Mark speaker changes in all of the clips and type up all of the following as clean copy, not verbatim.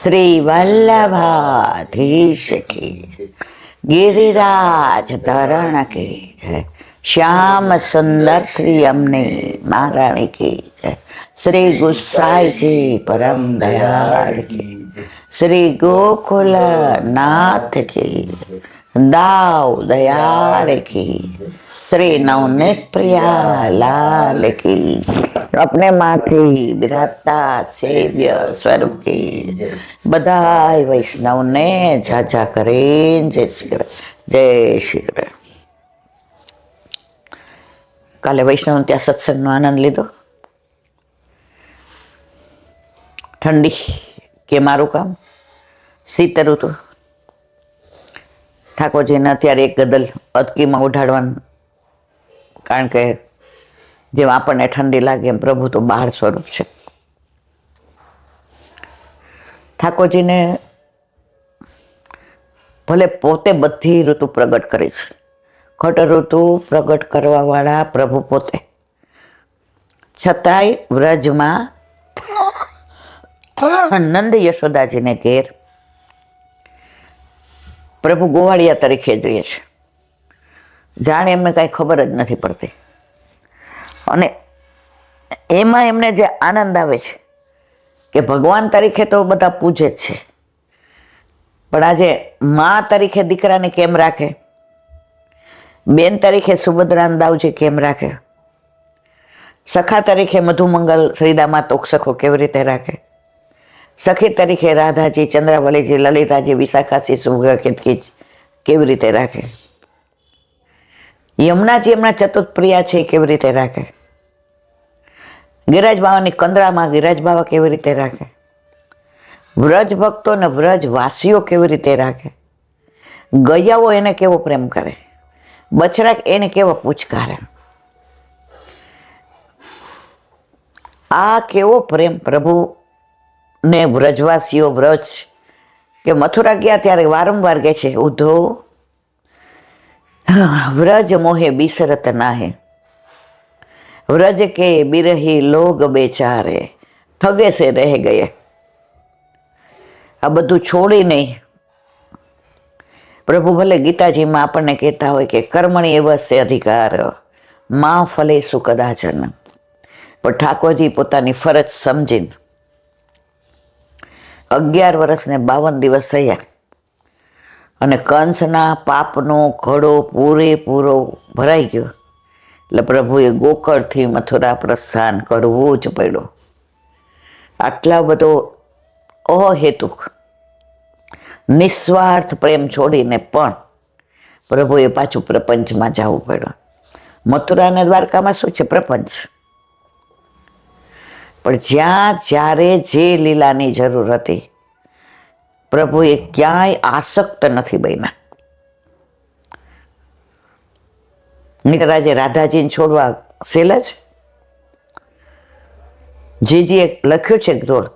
Speaker 1: શ્રી વલ્લભાધીશ કી, गिरिराज धरण की जय, श्याम सुंदर श्री अमने महाराणी की जय, श्री गुसाई जी परम दयाल की, श्री गोकुल नाथ की, दाव दयाल की, श्री नवनीत प्रिया लाल की, अपने माथे विराजता सेव्य स्वरूप की बधाई वैष्णव ने झाझा करें जय श्री कृष्ण जय श्री कृष्ण। काले वैष्णव त्या सत्संग नो आनंद लीधो। ठंडी के मारू काम शीत ऋतु ठाकोरजी ने अत्यारे एक गदल अदकी में उठाड़वानुं, कारण के जेम आपने ठंडी लगे प्रभु तो बाहर स्वरूप है। ठाकोरजी ने भले पोते बधी ऋतु प्रगट करी छे, खट ऋतु प्रगट करवा वाला प्रभु पोते, छतांय व्रज में नंद यशोदाजी ने घेर प्रभु गोवाड़िया तरीके जोईए छे, जाणे एमने कांई खबर ज नथी पड़ती અને એમાં એમને જે આનંદ આવે છે કે ભગવાન તરીકે તો બધા પૂજે જ છે, પણ આજે મા તરીકે દીકરાને કેમ રાખે, બેન તરીકે સુભદ્રાન દાવજી કેમ રાખે, સખા તરીકે મધુમંગલ શ્રીદામા તોક્ષખો કેવી રીતે રાખે, સખી તરીકે રાધાજી ચંદ્રાવલીજી લલિતાજી વિશાખાજી સુભગા કેતકી કેવી રીતે રાખે, યમુનાજી એમના ચતુર્થ પ્રિયા છે કેવી રીતે રાખે, गिरिराज बाबा कंदरा में गिरिराज बाबा केवी रीते राखे, व्रज भक्तों ने व्रज वासीओ केवी रीते राखे, गयाओ एने केवो प्रेम करे, बछड़ा एने केवो पूछकारे, आ केवो प्रेम प्रभु ने व्रजवासीओ व्रज के मथुरा गया त्यारे वारंवार कहे छे उद्धव व्रज मोहे बिसरत नाहे, व्रज के बिरही लोग बेचारे ठगे से रह गए। आ बधु छोड़ी नहीं प्रभु भले गीताजी में आपने कहता हो कि कर्मणि एव से अधिकार मां फले सुकदाचन, पर ठाकोरजी पोतानी फरज समझीने 11 वर्ष ने 52 दिवस थया अने कंसना पापनो घड़ो पूरेपूरो भराई गयो, એટલે પ્રભુએ ગોકળથી મથુરા પ્રસ્થાન કરવું જ પડ્યું। આટલા બધો અહેતુક નિસ્વાર્થ પ્રેમ છોડીને પણ પ્રભુએ પાછું પ્રપંચમાં જવું પડ્યું। મથુરા અને દ્વારકામાં શું છે? પ્રપંચ। પણ જ્યાં જ્યારે જે લીલાની જરૂર હતી પ્રભુએ ક્યાંય આસક્ત નથી બન્યા। निकराजे राधाजी ने छोड़वा सेलज जीजीए लख्यु छे ग्रोल,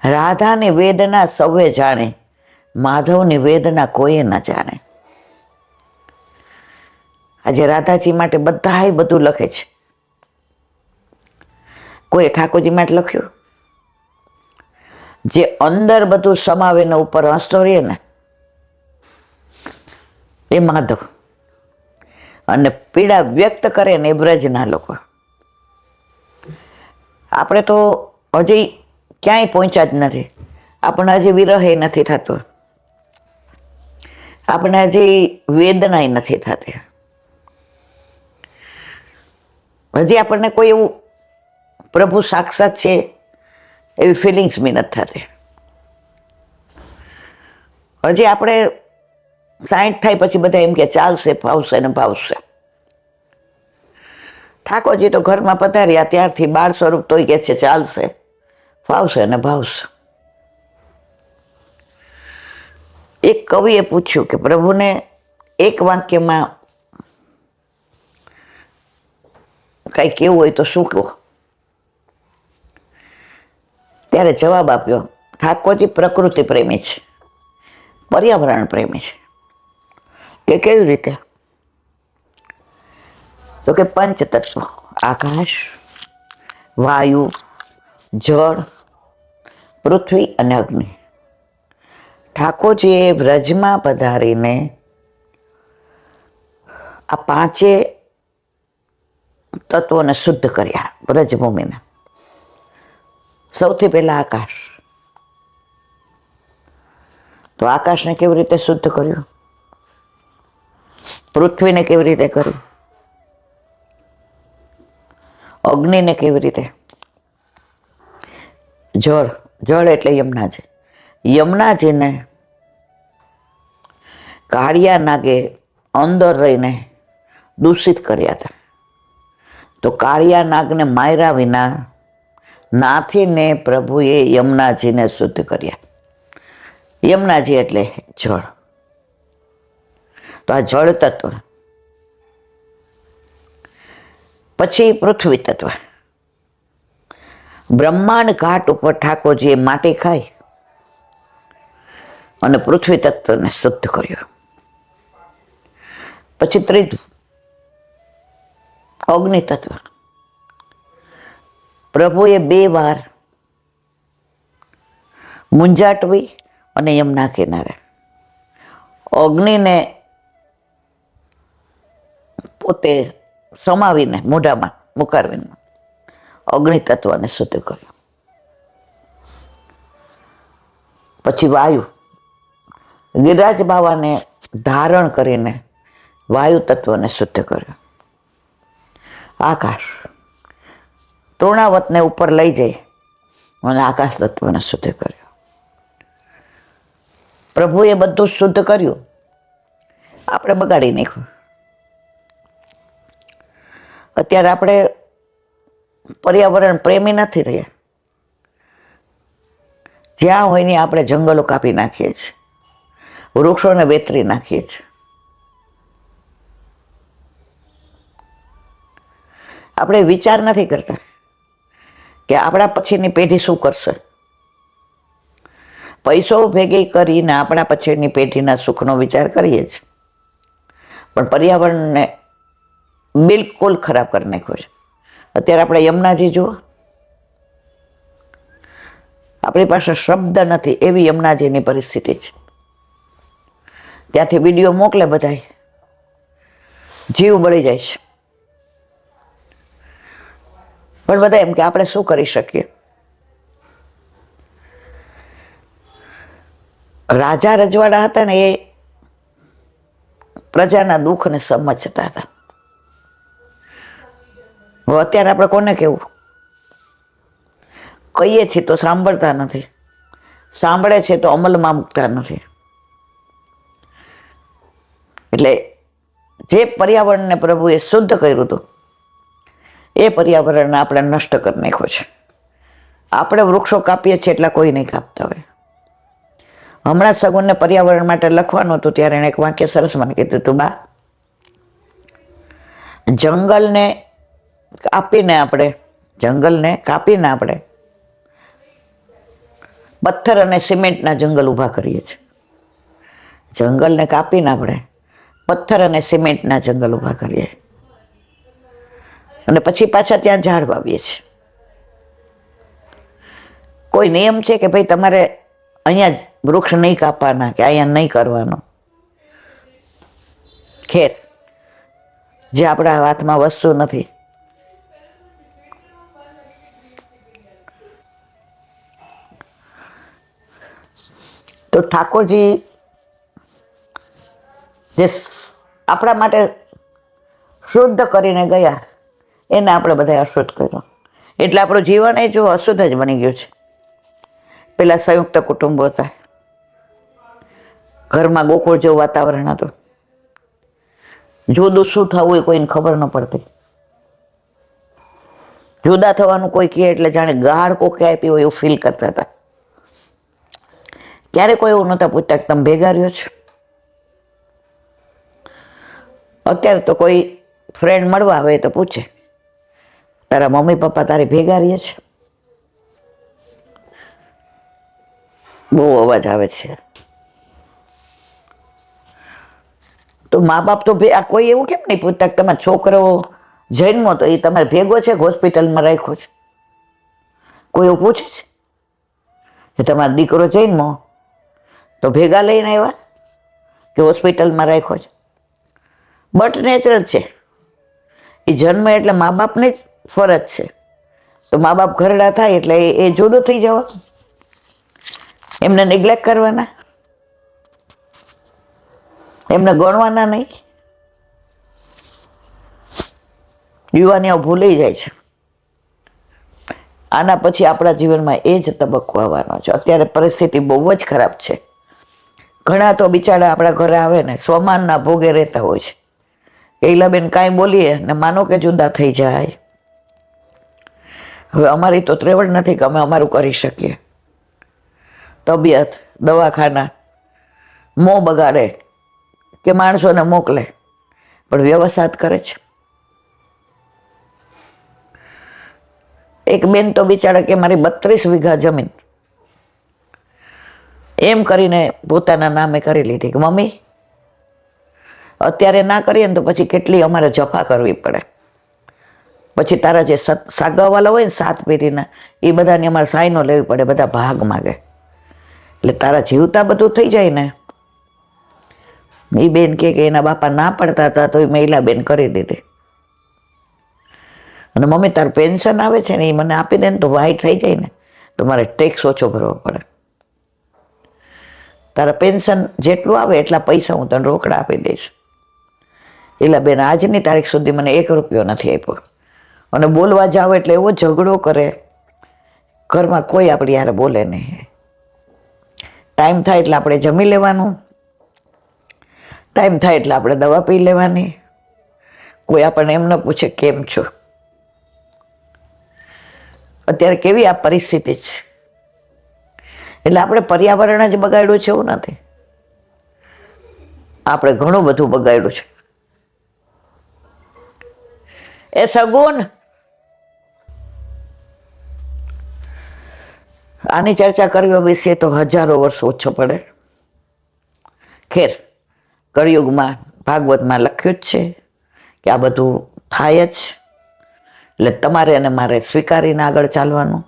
Speaker 1: राधा ने वेदना सौए जाने, माधव ने वेदना कोई न जाने। आज राधाजी माटे बधाय बधु लखे छे, कोई ठाकोरजी माटे लख्यु जे अंदर बधु समावे ने ऊपर हसतो रहे ने ए माधव, અને પીડા વ્યક્ત કરે ને વ્રજના લોકો। આપણે તો હજી ક્યાંય પહોંચ્યા જ નથી, આપણને હજી વિરહે નથી થતો, આપણને હજી વેદનાય નથી થતી, હજી આપણને કોઈ એવું પ્રભુ સાક્ષાત છે એવી ફિલિંગ્સ બી નથી થતી। હજી આપણે 60 થાય પછી બધા એમ કે ચાલશે ફાવશે ને ભાવશે। ઠાકોરજી તો ઘરમાં પધાર્યા ત્યારથી બાળ સ્વરૂપ તોય કે છે ચાલશે ફાવશે ને ભાવશે। એક કવિએ પૂછ્યું કે પ્રભુને એક વાક્યમાં કઈ કેવું હોય તો શું કહો? ત્યારે જવાબ આપ્યો, ઠાકોરજી પ્રકૃતિ પ્રેમી છે, પર્યાવરણ પ્રેમી છે। કે કેવી રીતે? તો કે પંચ તત્વ આકાશ, વાયુ, જળ, પૃથ્વી અને અગ્નિ. ઠાકોરજીએ વ્રજમાં પધારીને આ પાંચે તત્વોને શુદ્ધ કર્યા વ્રજભૂમિને. સૌથી પહેલા આકાશ. તો આકાશને કેવી રીતે શુદ્ધ કર્યું, પૃથ્વીને કેવી રીતે કર્યું, અગ્નિને કેવી રીતે, જળ. જળ એટલે યમુનાજી. યમુનાજીને કાળિયા નાગે અંદર રહીને દૂષિત કર્યા હતા. તો કાળિયા નાગને માર્યા વિના નાથીને પ્રભુએ યમુનાજીને શુદ્ધ કર્યા. યમુનાજી એટલે જળ. તો આ જળ તત્વ. પછી પૃથ્વી તત્વ. બ્રહ્માંડ ઘાટ ઉપર ઠાકોરજીએ માટી ખાઈ અને પૃથ્વી તત્વને શુદ્ધ કર્યું. પછી ત્રીજું અગ્નિ તત્વ. પ્રભુએ 2 વાર મુંજાટવી અને યમુના કિનારે અગ્નિને પોતે સમાવીને મોઢામાં મુકારવીને અગ્નિ તત્વને શુદ્ધ કર્યું. પછી વાયુ. ગિરિરાજ બાવાને ધારણ કરીને વાયુ તત્વને શુદ્ધ કર્યું. આકાશ. તૃણાવતને ઉપર લઈ જઈ અને આકાશ તત્વને શુદ્ધ કર્યું. પ્રભુએ બધું શુદ્ધ કર્યું, આપણે બગાડી નાખ્યું. અત્યારે આપણે પર્યાવરણ પ્રેમી નથી રહ્યા. જ્યાં હોય ને આપણે જંગલો કાપી નાખીએ છીએ, વૃક્ષોને વેતરી નાખીએ છીએ. આપણે વિચાર નથી કરતા કે આપણા પછીની પેઢી શું કરશે. પૈસો ભેગી કરીને આપણા પછીની પેઢીના સુખનો વિચાર કરીએ છીએ, પણ પર્યાવરણને બિલકુલ ખરાબ કરી નાખ્યો છે. અત્યારે આપણે યમુનાજી જુઓ, આપણી પાસે શબ્દ નથી એવી યમુનાજીની પરિસ્થિતિ છે. ત્યાંથી વિડીયો મોકલે બધાય, જીવ બળી જાય છે. પણ બધા એમ કે આપણે શું કરી શકીએ. રાજા રજવાડા હતા ને એ પ્રજાના દુઃખને સમજતા હતા. અત્યારે આપણે કોને કેવું, કહીએ છીએ તો સાંભળતા નથી, સાંભળે છે તો અમલમાં મૂકતા નથી. એટલે જે પર્યાવરણને પ્રભુએ શુદ્ધ કર્યું હતું એ પર્યાવરણને આપણે નષ્ટ કરી નાખ્યો છે. આપણે વૃક્ષો કાપીએ છીએ એટલા કોઈ નહીં કાપતા હોય. હમણાં સગુનને પર્યાવરણ માટે લખવાનું હતું ત્યારે એણે એક વાક્ય સરસ મને કીધું હતું, બા જંગલને કાપીને આપણે પથ્થર અને સિમેન્ટના જંગલ ઊભા કરીએ છીએ. જંગલને કાપીને આપણે પથ્થર અને સિમેન્ટના જંગલ ઊભા કરીએ અને પછી પાછા ત્યાં ઝાડ વાવીએ છીએ. કોઈ નિયમ છે કે ભાઈ તમારે અહીંયા જ વૃક્ષ નહીં કાપવાના કે અહીંયા નહીં કરવાનો? ખેર, જે આપણા હાથમાં વસ્તુ નથી. તો ઠાકોરજી જે આપણા માટે શુદ્ધ કરીને ગયા એને આપણે બધા અશુદ્ધ કર્યો. એટલે આપણું જીવન એ જો અશુદ્ધ જ બની ગયું છે. પેલા સંયુક્ત કુટુંબો હતા, ઘરમાં ગોકુળ જેવું વાતાવરણ હતું. જુદું શું થવું એ કોઈને ખબર ન પડતી. જુદા થવાનું કોઈ કહે એટલે જાણે ગાળ કોકે આપી હોય એવું ફીલ કરતા હતા. ક્યારે કોઈ એવું નહોતા પૂછતા કે તમે ભેગા રહ્યો છો. અત્યારે તો કોઈ ફ્રેન્ડ મળવા આવે તો પૂછે, તારા મમ્મી પપ્પા તારી ભેગા રહે છે? બહુ અવાજ આવે છે. તો મા બાપ તો કોઈ એવું કેમ નહીં પૂછતા કે તમારા છોકરો જન્મો તો એ તમારે ભેગો છે, હોસ્પિટલમાં રાખ્યો છે? કોઈ એવું પૂછે છે? એ તમારો દીકરો જન્મો તો ભેગા લઈને આવ્યા કે હોસ્પિટલમાં રાખ્યો છે? બટ નેચરલ છે. એ જન્મ એટલે મા બાપની જ ફરજ છે. તો મા બાપ ઘરડા થાય એટલે એ જુદો થઈ જવા, એમને નેગ્લેક્ટ કરવાના, એમને ગણવાના નહીં. યુવાનીઓ ભૂલી જાય છે. આના પછી આપણા જીવનમાં એ જ તબક્કો આવવાનો છે. અત્યારે પરિસ્થિતિ બહુ જ ખરાબ છે. ઘણા તો બિચારા આપણા ઘરે આવે ને સ્વમાનના ભોગે રહેતા હોય છે. એલાબેન કાંઈ બોલીએ ને માનો કે જુદા થઈ જાય. હવે અમારી તો ત્રેવડ નથી કે અમે અમારું કરી શકીએ. તબિયત, દવાખાના, મોં બગાડે કે માણસોને મોકલે, પણ વ્યવસાય કરે છે. એક બેન તો બિચારા કે મારી 32 વીઘા જમીન એમ કરીને પોતાના નામે કરી લીધી કે મમ્મી અત્યારે ના કરીએ ને તો પછી કેટલી અમારે જફા કરવી પડે. પછી તારા જે સાગાવાલા હોય ને 7 પેઢીના એ બધાની અમારે સાઈનો લેવી પડે, બધા ભાગ માગે. એટલે તારા જીવતા બધું થઈ જાય ને. એ બેન કે એના બાપા ના પડતા હતા તો એ મહિલા બેન કરી દીધી. અને મમ્મી તારું પેન્શન આવે છે ને એ મને આપી દે ને તો વાઈટ થઈ જાય ને તો મારે ટેક્સ ઓછો ભરવો પડે. તારા પેન્શન જેટલું આવે એટલા પૈસા હું તને રોકડા આપી દઈશ. એટલે બેન આજની તારીખ સુધી મને 1 રૂપિયો નથી આપ્યો. અને બોલવા જાવ એટલે એવો ઝઘડો કરે, ઘરમાં કોઈ આપણી યાર બોલે નહીં. ટાઈમ થાય એટલે આપણે જમી લેવાનું, ટાઈમ થાય એટલે આપણે દવા પી લેવાની. કોઈ આપણને એમ ન પૂછે કેમ છો. અત્યારે કેવી આ પરિસ્થિતિ છે. એટલે આપણે પર્યાવરણ જ બગાડ્યું છે એવું નથી, આપણે ઘણું બધું બગાડ્યું છે. એ સગુન, આની ચર્ચા કરવી વિશે તો હજારો વર્ષ ઓછો પડે. ખેર, કળિયુગમાં ભાગવતમાં લખ્યું જ છે કે આ બધું થાય જ. એટલે તમારે અને મારે સ્વીકારીને આગળ ચાલવાનું.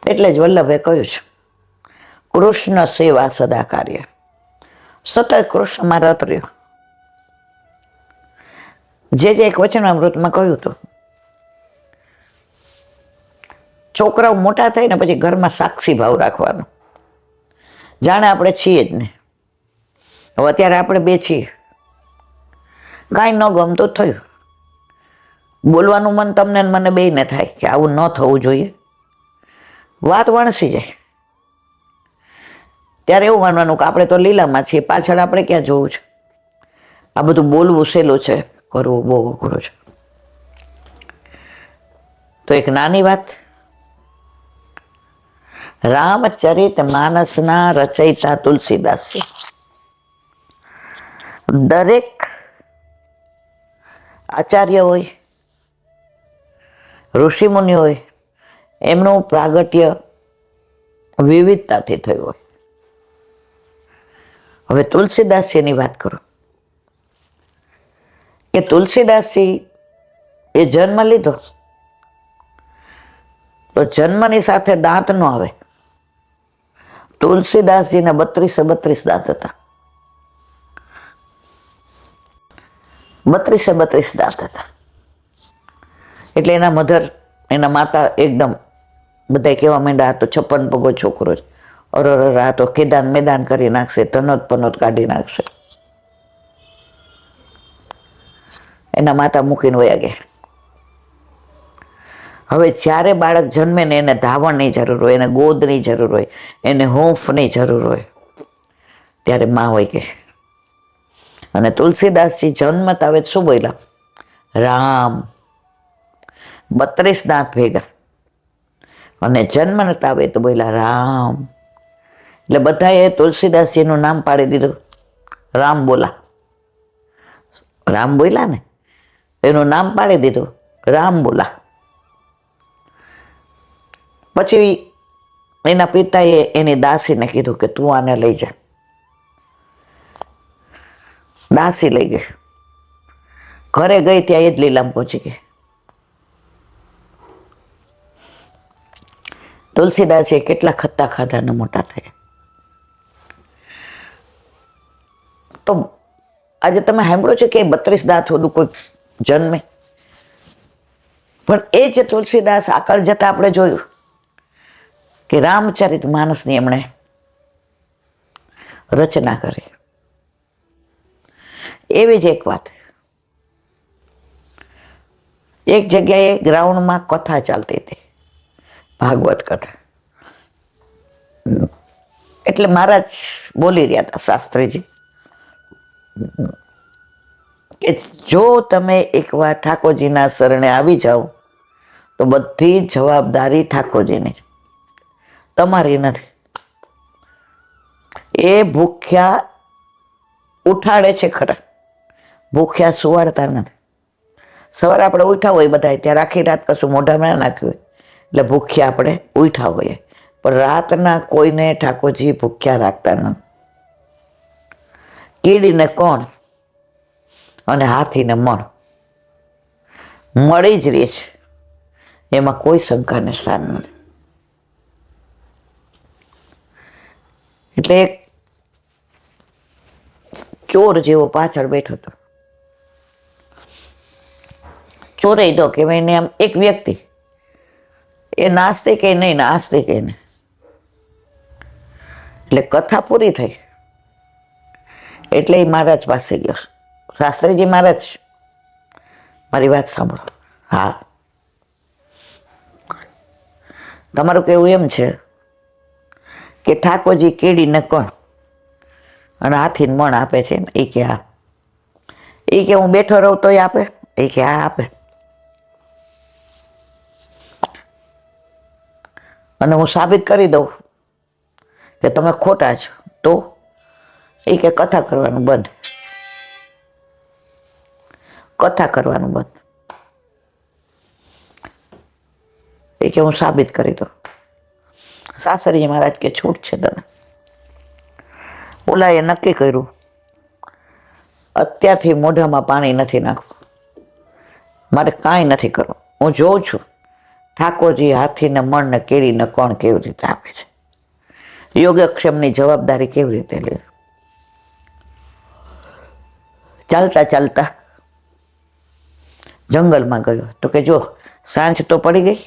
Speaker 1: એટલે જ વલ્લભે કહ્યું છે કૃષ્ણ સેવા સદા કાર્ય. સતત કૃષ્ણમાં રત રહ્યો. જે એક વચનામૃતમાં કહ્યું હતું, છોકરાઓ મોટા થાય ને પછી ઘરમાં સાક્ષી ભાવ રાખવાનો, જાણે આપણે છીએ જ ને. હવે અત્યારે આપણે બે છીએ, કાંઈ ન ગમતું થયું, બોલવાનું મન તમને મને બેયને થાય કે આવું ન થવું જોઈએ. વાત વણસી જાય ત્યારે એવું માનવાનું કે આપણે તો લીલામાં છીએ, પાછળ આપણે ક્યાં જોવું છે. આ બધું બોલવું સહેલું છે, કરવું બહુ અઘરું છે. તો એક નાની વાત, રામચરિત માનસના રચયિતા તુલસીદાસ છે. દરેક આચાર્ય હોય, ઋષિમુનિ હોય, એમનું પ્રાગટ્ય વિવિધતાથી થયું હોય. હવે તુલસીદાસજીની વાત કરો કે તુલસીદાસજી એ જન્મ લીધો તો જન્મની સાથે દાંત ન આવે. તુલસીદાસજીને 32 દાંત હતા. 32 દાંત હતા. એટલે એના મધર, એના માતા એકદમ બધા કહેવા માંડ્યા તો 56 પગો છોકરો જ, આ તો કેદાન મેદાન કરી નાખશે, તનોત પનોત કાઢી નાખશે. એના માતા મૂકીને વયા ગયા. હવે જ્યારે બાળક જન્મે ને એને ધાવણની જરૂર હોય, એને ગોદની જરૂર હોય, એને હૂંફની જરૂર હોય, ત્યારે માં હોય કે. અને તુલસીદાસજી જન્મતા આવે શું બોલ્યા? રામ. 32 દાંત ભેગા. અને જન્મતા આવે તો બોલ્યા રામ. એટલે બધાએ તુલસીદાસજીનું નામ પાડી દીધું રામ બોલા. રામ બોલ્યા ને એનું નામ પાડી દીધું રામ બોલા. પછી એના પિતાએ એની દાસીને કીધું કે તું આને લઈ જા. દાસી લઈ ગઈ. ઘરે ગઈ ત્યાં એ જ લીલામાં પહોંચી ગઈ. તુલસીદાસે કેટલા ખત્તા ખાધા ને મોટા થયા. તો આજે તમે સાંભળો છો કે 32 દાંત હોતું કોઈ જન્મે, પણ એ જ તુલસીદાસ આગળ જતા આપણે જોયું કે રામચરિત માનસની એમણે રચના કરી. એવી જ એક વાત, એક જગ્યાએ ગ્રાઉન્ડમાં કથા ચાલતી હતી, ભાગવત કથા. એટલે મહારાજ બોલી રહ્યા હતા, શાસ્ત્રીજી, કે જો તમે એકવાર ઠાકોરજીના શરણે આવી જાઓ તો બધી જવાબદારી ઠાકોરજીની, તમારી નથી. એ ભૂખ્યા ઉઠાડે છે ખરા, ભૂખ્યા સુવાડતા નથી. સવારે આપણે ઉઠ્યા હોય બધા, ત્યાં આખી રાત કશું મોઢામાં ના નાખ્યું હોય એટલે ભૂખ્યા આપણે ઉઠ્યા હોઈએ, પણ રાતના કોઈને ઠાકોરજી ભૂખ્યા રાખતા નથી. કીડીને કોણ અને હાથીને મણ મળી જ રહે છે, એમાં કોઈ શંકાને સ્થાન નથી. એટલે એક ચોર જેવો પાછળ બેઠો હતો. ચોરે તો કહેવાય એને આમ એક વ્યક્તિ, એ નાસ્તિક એ નહીં, નાસ્તિક એ નહીં. એટલે કથા પૂરી થઈ એટલે એ મહારાજ પાસે ગયો. શાસ્ત્રીજી મહારાજ, મારી વાત સાંભળો. હા, તમારું કહેવું એમ છે કે ઠાકોરજી કેડીને કોણ અને હાથીને મણ આપે છે? એ કે હા. એ કે હું બેઠો રહું તોય આપે? એ કે હા આપે. અને હું સાબિત કરી દઉં કે તમે ખોટા છો તો? એ કે કથા કરવાનું બંધ, કથા કરવાનું બંધ. એ કે હું સાબિત કરી દઉં. શાસ્ત્રીજી મહારાજ કે છૂટ છે તને. ઓલાએ નક્કી કર્યું, અત્યારથી મોઢામાં પાણી નથી નાખવું, મારે કાંઈ નથી કરવું. હું જોઉં છું ઠાકોરજી હાથીને મણને કેળીને કોણ કેવી રીતે આપે છે, યોગક્ષેમની જવાબદારી કેવી રીતે લે. ચાલતા ચાલતા જંગલમાં ગયો તો કે જો સાંજ તો પડી ગઈ,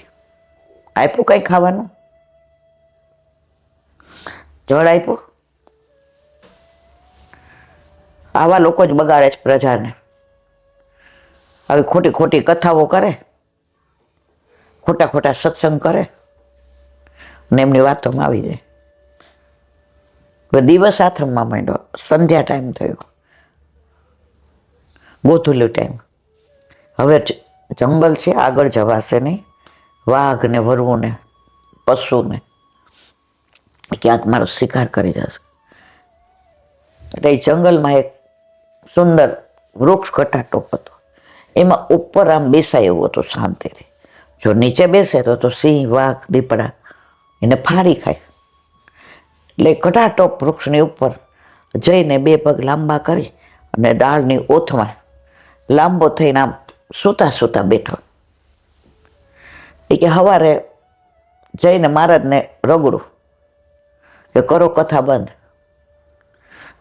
Speaker 1: આપ્યું કંઈ ખાવાનું? જળ આપ્યું? આવા લોકો જ બગાડે છે પ્રજાને. આવી ખોટી ખોટી કથાઓ કરે, ખોટા ખોટા સત્સંગ કરે ને એમની વાતોમાં આવી જાય. દિવસ આથમવા માંડ્યો, સંધ્યા ટાઈમ થયો, ગોધુલો ટાઈમ. હવે જંગલ છે, આગળ જવાશે નહીં. વાઘ ને વરવું ને પશુ ને ક્યાંક મારો શિકાર કરી જશે. એટલે એ જંગલમાં એક સુંદર વૃક્ષ કટાટોપ હતો, એમાં ઉપર આમ બેસાય એવું હતું શાંતિથી. જો નીચે બેસે તો સિંહ, વાઘ, દીપડા એને ફાડી ખાય. એટલે કટાટોપ વૃક્ષની ઉપર જઈને બે પગ લાંબા કરી અને ડાળની ઓથમાં લાંબો થઈને આમ સૂતા સૂતા બેઠો. એ કે સવારે જઈને મહારાજને રગડું કે કરો કથા બંધ.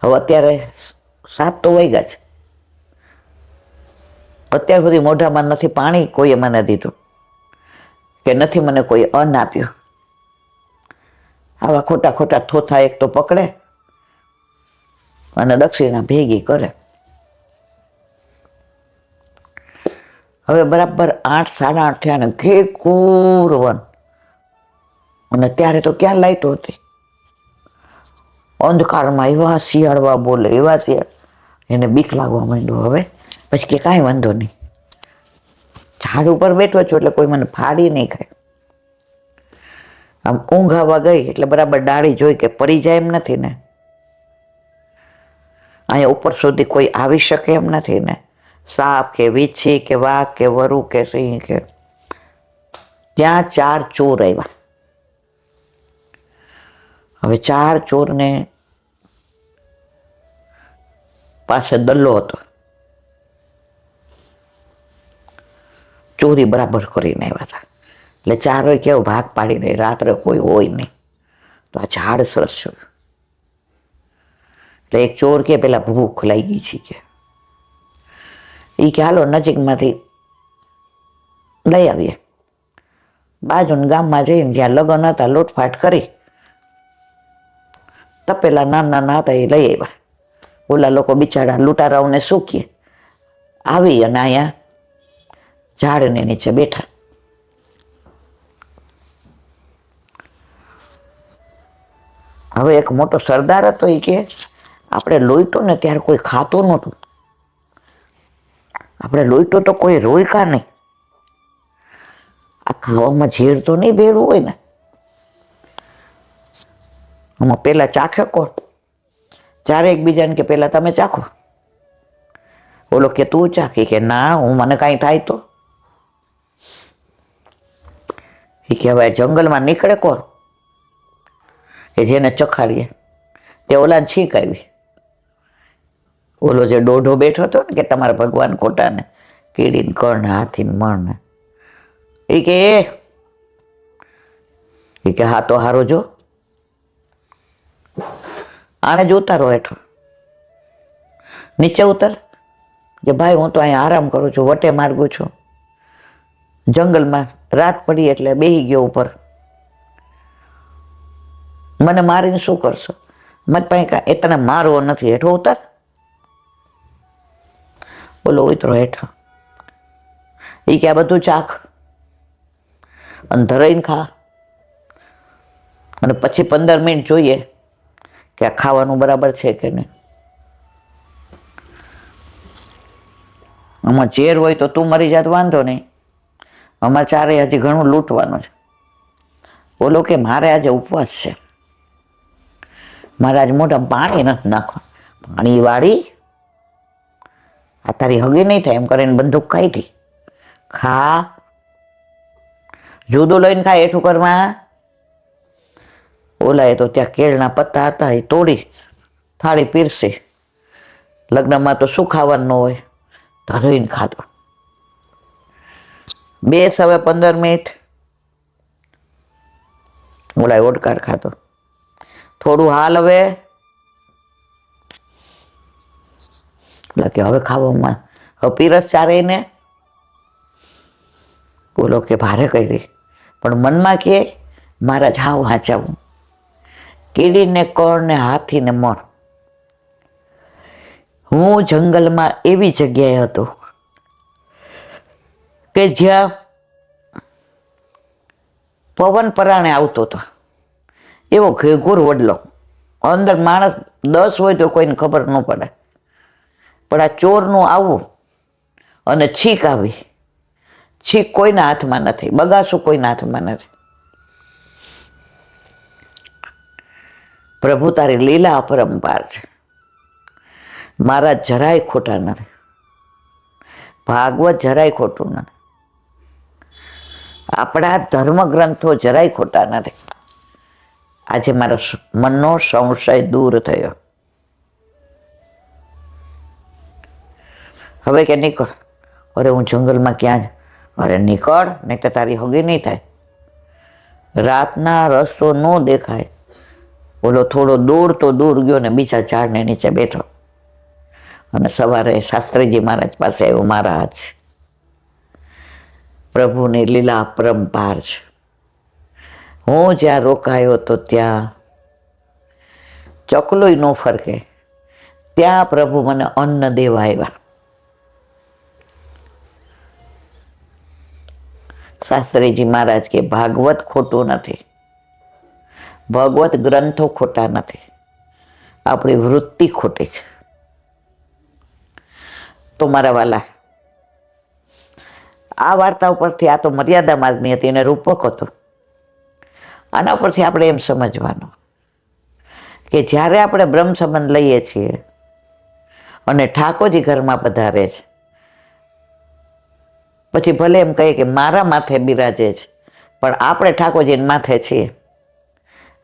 Speaker 1: હવે અત્યારે 7 તો વાગ્યા છે, અત્યાર સુધી મોઢામાં નથી પાણી કોઈએ મને દીધું કે નથી મને કોઈ અન્ન આપ્યું. આવા ખોટા ખોટા થોથા એક તો પકડે અને દક્ષિણા ભેગી કરે. હવે બરાબર 8, 8:30 થયા ને ઘેકુર વન. અને ત્યારે તો ક્યાં લાઈટો હતી, અંધકારમાં એવા શિયાળવા બોલે, એવા શિયાળ. એને બીક લાગવા માંડ્યું. હવે પછી કે કાંઈ વાંધો નહીં, ઝાડ ઉપર બેઠો છું એટલે કોઈ મને ફાડી નહીં ખાય. આમ ઊંઘ આવવા ગઈ એટલે બરાબર ડાળી જોઈ કે પડી જાય એમ નથી ને, અહીંયા ઉપર સુધી કોઈ આવી શકે એમ નથી ને, સાપ કે વીછી કે વાઘ કે વરુ કે સિંહ કે. ત્યાં 4 ચોર આવ્યા. હવે 4 ચોરને પાસે દલ્લો હતો, ચોરી બરાબર કરીને આવ્યા હતા. એટલે ચારોય કેવો ભાગ પાડી રહી, રાત્રે કોઈ હોય નહીં, તો આ ઝાડ સરસ છે. એટલે એક ચોર કે પેલા ભૂખ લાગી છે કે એ કે હાલો નજીકમાંથી લઈ આવીએ. બાજુના ગામમાં જઈને જ્યાં લગ્ન હતા લૂંટફાટ કરી તપેલા નાના નાના હતા એ લઈ આવ્યા. ઓલા લોકો બિચારા લૂંટારાઓને શું કહે, આવી અને અહીંયા ઝાડને નીચે બેઠા. હવે એક મોટો સરદાર હતો, એ કે આપણે લોહીતો ને ત્યારે કોઈ ખાતું નહોતું, આપણે લોહીતો તો કોઈ રોયકા નહીં, આ ખાવામાં ઝેર તો નહીં ભેળવું હોય ને. આમાં પેલા ચાખે કોણ? ચારે એકબીજાને કે પેલા તમે ચાખો. બોલો કે તું ચાખી, કે ના હું મને કાંઈ થાય તો. એ કે હવે જંગલમાં નીકળે કોણ કે જેને ચખાડીએ? તે ઓલાને છીંક આવી. ઓલો જે દોઢો બેઠો હતો ને કે તમારા ભગવાન ખોટા ને કીડીને કણ હાથીને મણ, એ કે હા તો હારો જો આને જ ઉતારો હેઠો, નીચે ઉતર કે ભાઈ હું તો અહીંયા આરામ કરું છું, વટે માર્ગું છું, જંગલમાં રાત પડી એટલે બેહી ગયો ઉપર, મને મારીને શું કરશો? મત પાસે કાંઈ તને મારવો નથી, હેઠો ઉતર. બોલો ઉતરો હેઠો. એ કે આ બધું ચાખ અને ધરાઈને ખા, અને પછી 15 મિનિટ જોઈએ કે આ ખાવાનું બરાબર છે કે નહીં. આમાં ઝેર હોય તો તું મરી જાત વાંધો નહીં, અમારે ચારે હજી ઘણું લૂંટવાનું છે. બોલો કે મારે આજે ઉપવાસ છે, મારે આજે મોઢામાં પાણી નથી નાખવા. પાણી વાળી આ તારી હગી નહીં થાય એમ કરીને બંદૂક કાઢી. ખા, જુદું લઈને ખા, એઠું કરમાં. ઓલા એ તો ત્યાં કેળના પત્તા હતા એ તોડી થાળી પીરસી. લગ્નમાં તો શું ખાવાનું હોય, ધરીને ખાધો. બેસ હવે 15 મિનિટ. ઓલા ઓડકાર ખાધો. થોડું હાલ હવે. ઓલા કે હવે ખાવામાં હવે પીરસ ચારે ને. બોલો કે ભારે કરી, પણ મનમાં કે મારા જાવ હાચાવું, કીડીને કળ ને હાથીને મણ. હું જંગલમાં એવી જગ્યાએ હતો કે જ્યાં પવન પરાણે આવતો હતો, એવો ઘેઘૂર વડલો, અંદર માણસ 10 હોય તો કોઈને ખબર ન પડે. પણ આ ચોરનું આવવું અને છીક આવી, છીક કોઈના હાથમાં નથી, બગાસું કોઈના હાથમાં નથી. પ્રભુ તારી લીલા અપરંપાર છે, મારા જરાય ખોટા નથી, ભાગવત જરાય ખોટું નથી, આપણા ધર્મગ્રંથો જરાય ખોટા નથી. આજે મારો મનનો સંશય દૂર થયો. હવે કે નીકળ. અરે હું જંગલમાં ક્યાં જ? અરે નીકળ, નહીં તો તારી હગી નહીં થાય. રાતના રસ્તો ન દેખાય. બોલો થોડો દૂર તો દૂર ગયો ને બીજા ઝાડને નીચે બેઠો. અને સવારે શાસ્ત્રીજી મહારાજ પાસે આવ્યો. મહારાજ, પ્રભુની લીલા અપરંપાર છે. હું જ્યાં રોકાયો તો ત્યાં ચકલોય ન ફરકે, ત્યાં પ્રભુ મને અન્ન દેવા આવ્યા. શાસ્ત્રીજી મહારાજ કે ભાગવત ખોટું નથી, ભગવત ગ્રંથો ખોટા નથી, આપણી વૃત્તિ ખોટી છે. તો મારા વાલા, આ વાર્તા ઉપરથી, આ તો મર્યાદા માર્ગની હતી અને રૂપક હતો, આના પરથી આપણે એમ સમજવાનું કે જ્યારે આપણે બ્રહ્મ સંબંધ લઈએ છીએ અને ઠાકોરજી ઘરમાં પધારે છે, પછી ભલે એમ કહીએ કે મારા માથે બિરાજે છે, પણ આપણે ઠાકોરજીના માથે છીએ.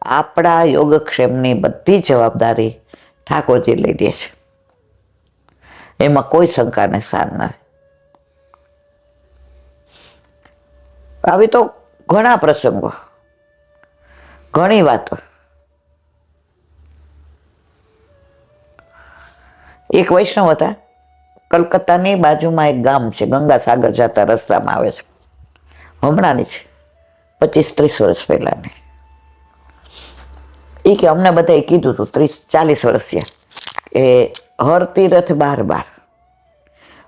Speaker 1: આપણા યોગક્ષેમની બધી જવાબદારી ઠાકોરજી લઈ લે છે, એમાં કોઈ શંકાને સ્થાન નથી. આવી તો ઘણા પ્રસંગો, ઘણી વાતો. એક વૈષ્ણવ હતા, કલકત્તાની બાજુમાં એક ગામ છે, ગંગાસાગર જતા રસ્તામાં આવે છે, હમણાંની છે, 25-30 વર્ષ પહેલાની. એ કે અમને બધાએ કીધું હતું 30-40 વર્ષ થયા કે હર તીરથ બાર બાર,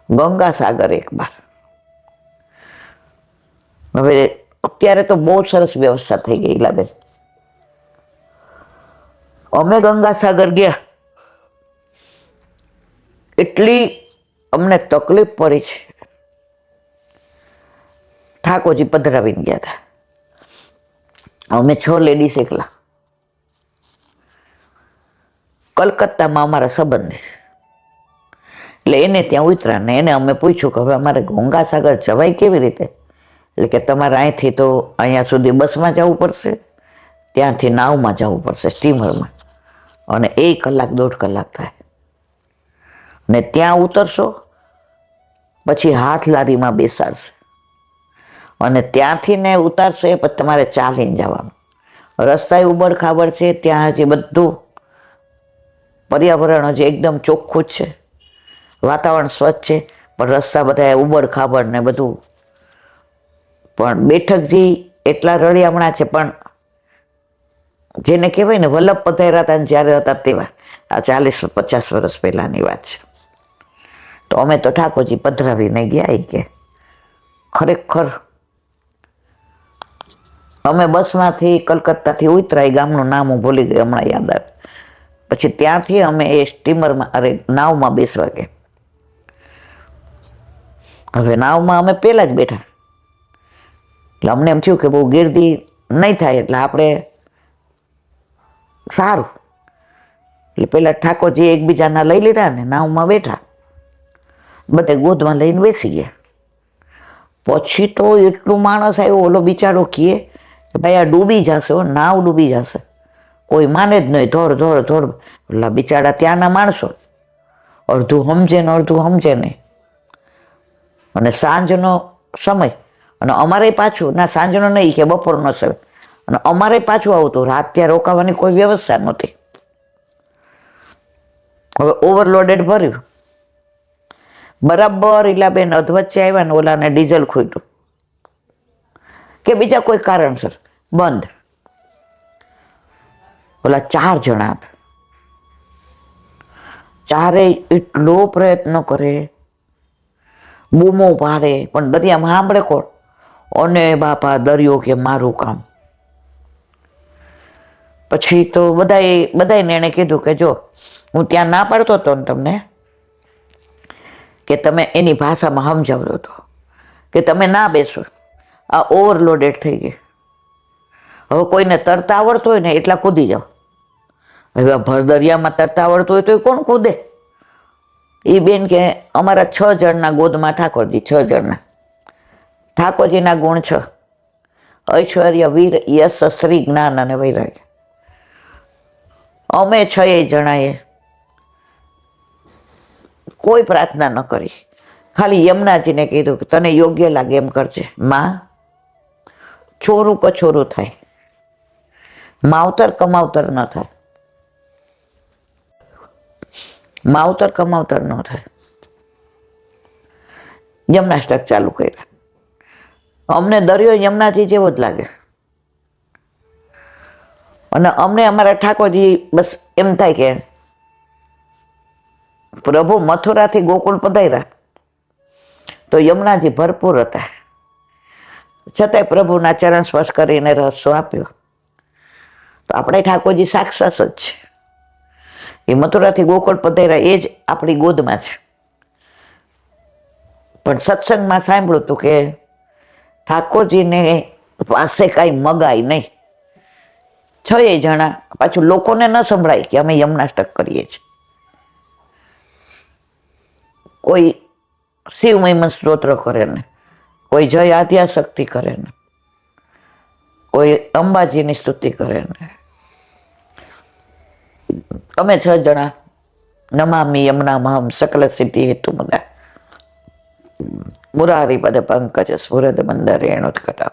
Speaker 1: ગંગાસાગર એક બાર. હવે અત્યારે તો બહુ સરસ વ્યવસ્થા થઈ ગઈ લાગે. અમે ગંગાસાગર ગયા, એટલી અમને તકલીફ પડી છે. ઠાકોરજી પધરાવીને ગયા હતા, અમે 6 લેડીઝ એકલા. કલકત્તામાં અમારા સંબંધ, એટલે એને ત્યાં ઉતરા ને એને અમે પૂછ્યું કે હવે અમારે ગંગાસાગર જવાય કેવી રીતે? એટલે કે તમારે અહીંથી તો અહીંયા સુધી બસમાં જવું પડશે, ત્યાંથી નાવમાં જવું પડશે, સ્ટીમરમાં, અને 1 કલાક 1.5 કલાક થાય. ને ત્યાં ઉતરશો પછી હાથ લારીમાં બેસાડશે અને ત્યાંથી ને ઉતારશે, પછી તમારે ચાલીને જવાનું. રસ્તા ઉબડ ખાબડ છે, ત્યાં હજી બધું પર્યાવરણ હજી એકદમ ચોખ્ખું જ છે, વાતાવરણ સ્વચ્છ છે, પણ રસ્તા બધા ઉબડ ખાબડ ને બધું. પણ બેઠકજી એટલા રળિયામણા છે, પણ જેને કહેવાય ને વલ્લભ પધાર્યા હતા જ્યારે હતા તેવા. આ 40-50 વર્ષ પહેલાની વાત છે. તો અમે તો ઠાકોરજી પધરાવીને ગયા. કે ખરેખર અમે બસમાંથી કલકત્તાથી ઉતરા, એ ગામનું નામ હું ભૂલી ગઈ, હમણાં યાદ આવે. પછી ત્યાંથી અમે એ સ્ટીમરમાં, નાવમાં બેસવા ગયા. હવે નાવમાં અમે પહેલા જ બેઠા, એટલે અમને એમ થયું કે બહુ ગીર્દી નહીં થાય, એટલે આપણે સારું. એટલે પેલા ઠાકોરજી એકબીજાના લઈ લીધા ને નાવમાં બેઠા, બધે ગોદમાં લઈને બેસી ગયા. પછી તો એટલું માણસ આવ્યો, ઓલો બિચારો કહે કે ભાઈ આ ડૂબી જશે, નાવ ડૂબી જશે. કોઈ માને જ નહીં, ધોડ ધોડ ધોડ. એટલે બિચારા ત્યાંના માણસો અડધું સમજે ને અડધું સમજે નહીં. અને સાંજનો સમય, અને અમારે પાછું ના સાંજનો નહીં કે બપોરનો સમય, અને અમારે પાછું આવતું, રાત ત્યાં રોકાવાની કોઈ વ્યવસ્થા નહોતી. હવે ઓવરલોડેડ ભર્યું બરાબર. ઇલાબેન અધવચ્ચે આવ્યા ને ઓલાને ડીઝલ ખૂટ્યું કે બીજા કોઈ કારણસર બંધ. ઓલા 4 જણા હતા, ચારેય એટલો પ્રયત્ન કરે, બૂમો પાડે, પણ દરિયામાં સાંભળે કોણ? અને બાપા દરિયો કે મારું કામ. પછી તો બધાને એણે કીધું કે જો હું ત્યાં ના પાડતો હતો ને તમને, કે તમે એની ભાષામાં સમજાવતો હતો કે તમે ના બેસો, આ ઓવરલોડેડ થઈ ગઈ. હવે કોઈને તરતા આવડતું હોય ને એટલા કૂદી જાઓ. હવે ભર દરિયામાં તરતા આવડતું હોય તો એ કોણ કૂદે? એ બેન કે અમારા 6 જણના ગોદમાં ઠાકોરજી, 6 જણના. ઠાકોરજીના ગુણ 6: ઐશ્વર્ય, વીર, યશ, શ્રી, જ્ઞાન અને વૈરાગ્ય. અમે 6 જણાએ કોઈ પ્રાર્થના ન કરી, ખાલી યમુનાજીને કીધું કે તને યોગ્ય લાગે એમ કરજે. માં, છોરું કછોરું થાય, માવતર કમાવતર ન થાય, માવતર કમાવતર ન થાય. યમનાષ્ટક ચાલુ કર્યા. અમને દરિયો યમુનાજી જેવો જ લાગે, અને અમને અમારા ઠાકોરજી બસ એમ થાય કે પ્રભુ મથુરાથી ગોકુળ પધાર્યા તો યમુનાજી ભરપૂર હતા, છતાંય પ્રભુના ચરણ સ્પર્શ કરીને રસ્તો આપ્યો. તો આપણે ઠાકોરજી સાક્ષાત જ છે. એ મથુરાથી ગોકુળ પધાર્યા એ જ આપણી ગોદમાં છે. પણ સત્સંગમાં સાંભળ્યું હતું કે ઠાકોરજીને પાસે કાંઈ મગાય નહીં. 6 જણા, પાછું લોકોને ન સંભળાય કે અમે યમનાષ્ટક કરીએ છીએ. કોઈ શિવ મહિમન સ્તોત્ર કરે ને, કોઈ જય આદ્યાશક્તિ કરે ને, કોઈ અંબાજીની સ્તુતિ કરે ને. અમે 6 જણા નમામિ યમુનામહં સકલ સિદ્ધિ હેતુ મુદા મુરારી પદ પંકજ સ્ફુરદ મંદર રેણુત્કટા.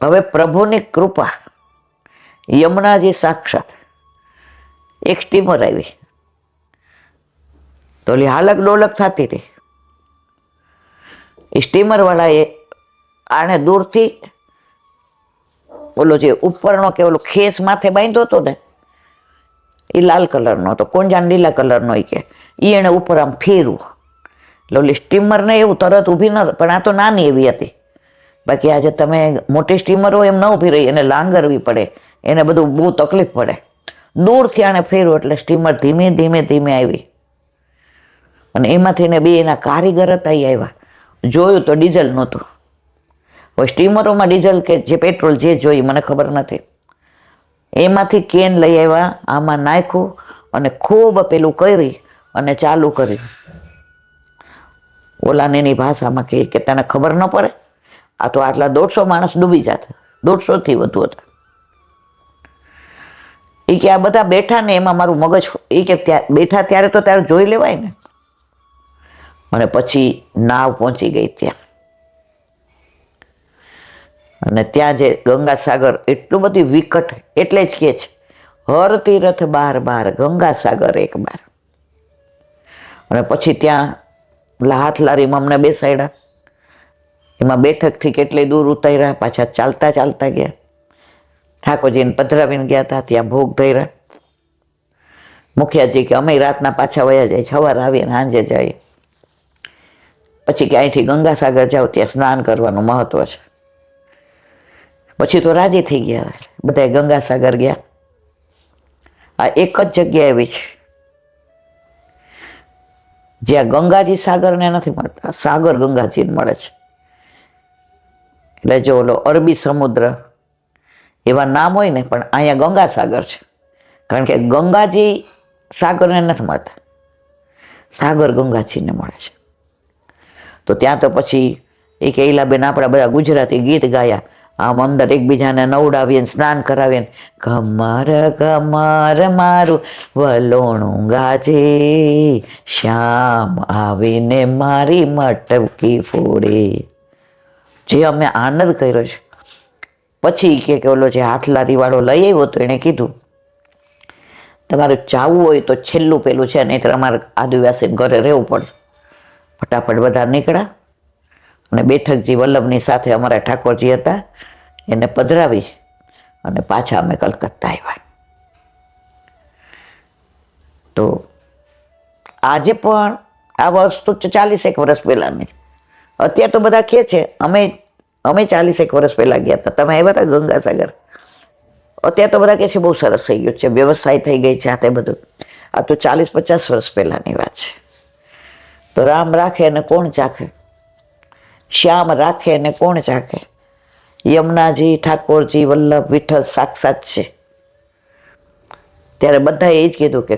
Speaker 1: હવે પ્રભુની કૃપા, યમુનાજી સાક્ષાત, એક સ્ટીમર આવી તો ઓલી હાલક ડોલક થતી હતી. એ સ્ટીમરવાળાએ આને દૂરથી ઓલો જે ઉપરનો કે ઓલો ખેસ માથે બાંધ્યો હતો ને, એ લાલ કલરનો હતો, કોંજાન લીલા કલરનો, એ કે એ એને ઉપર આમ ફેરવું એટલે ઓલી સ્ટીમરને એવું તરત ઊભી ન, પણ આ તો નાની એવી હતી. બાકી આજે તમે મોટી સ્ટીમર હોય એમ ન ઊભી રહી, એને લાંગરવી પડે, એને બધું બહુ તકલીફ પડે. દૂરથી આને ફેરવું એટલે સ્ટીમર ધીમે ધીમે ધીમે આવી અને એમાંથી એને બે એના કારીગર હતા એ આવ્યા. જોયું તો ડીઝલ નહોતું. હવે સ્ટીમરોમાં ડીઝલ કે જે પેટ્રોલ જે જોઈ મને ખબર નથી. એમાંથી કેન લઈ આવ્યા, આમાં નાખ્યું અને ખૂબ પેલું કરી અને ચાલુ કરી. ઓલાને એની ભાષામાં કહે કે તને ખબર ન પડે, આ તો આટલા 150 માણસ ડૂબી જતા, 150થી વધુ હતા. એ કે આ બધા બેઠા ને એમાં મારું મગજ, એ કે બેઠા ત્યારે તો ત્યારે જોઈ લેવાય ને. અને પછી નાવ પહોંચી ગઈ ત્યાં, અને ત્યાં જે ગંગાસાગર એટલું બધું વિકટ, એટલે જ કહે છે હર તીરથ બાર બાર, ગંગાસાગર એક બાર. અને પછી ત્યાં હાથ લારીમાં અમને બેસાડ્યા, એમાં બેઠકથી કેટલી દૂર ઉતાર્યા, પાછા ચાલતા ચાલતા ગયા. ઠાકોરજીને પધરાવીને ગયા હતા, ત્યાં ભોગ ધર્યા. મુખિયાજી કે અમે રાતના પાછા વયા જાય, સવારે આવીને સાંજે જાય. પછી કે અહીંથી ગંગાસાગર જાઓ, ત્યાં સ્નાન કરવાનું મહત્વ છે. પછી તો રાજી થઈ ગયા, બધા ગંગાસાગર ગયા. આ એક જ જગ્યા એવી છે જ્યાં ગંગાજી સાગરને નથી મળતા, સાગર ગંગાજીને મળે છે. એટલે જો ઓલો અરબી સમુદ્ર એવા નામ હોય ને, પણ અહીંયા ગંગાસાગર છે, કારણ કે ગંગાજી સાગરને નથી મળતા, સાગર ગંગાજીને મળે છે. તો ત્યાં તો પછી એ કે ઈલાબેન આપણા બધા ગુજરાતી ગીત ગાયા, આમ અંદર એકબીજાને નવડાવીને સ્નાન કરાવીને, ઘમર ઘમર મારું વલોણું ગાજે, શ્યામ આવીને મારી મટકી ફોડે. જે અમે આનંદ કર્યો છે. પછી કે ઓલો જે હાથલારી વાળો લઈ આવ્યો તો એણે કીધું તમારે જાવું હોય તો છેલ્લું પેલું છે, નહીં તો અમારે આદિવાસી ઘરે રહેવું પડશે. ફટાફટ બધા નીકળ્યા અને બેઠકજી વલ્લભની સાથે અમારા ઠાકોરજી હતા, એને પધરાવી અને પાછા અમે કલકત્તા આવ્યા. તો આજે પણ આ વસ્તુ 40 વર્ષ પહેલાંની. અત્યારે તો બધા કહે છે અમે 40 વર્ષ પહેલાં ગયા હતા, તમે આવ્યા હતા ગંગાસાગર. અત્યારે તો બધા કહે છે બહુ સરસ થઈ ગયું છે, વ્યવસાય થઈ ગઈ છે, આ તે બધું. આ તો 40-50 વર્ષ પહેલાંની વાત છે. તો રામ રાખે અને કોણ ચાખે, શ્યામ રાખે અને કોણ ચાખે. યમુનાજી, ઠાકોરજી, વલ્લભ, વિઠ્ઠલ સાક્ષાત છે. ત્યારે બધાએ એ જ કીધું કે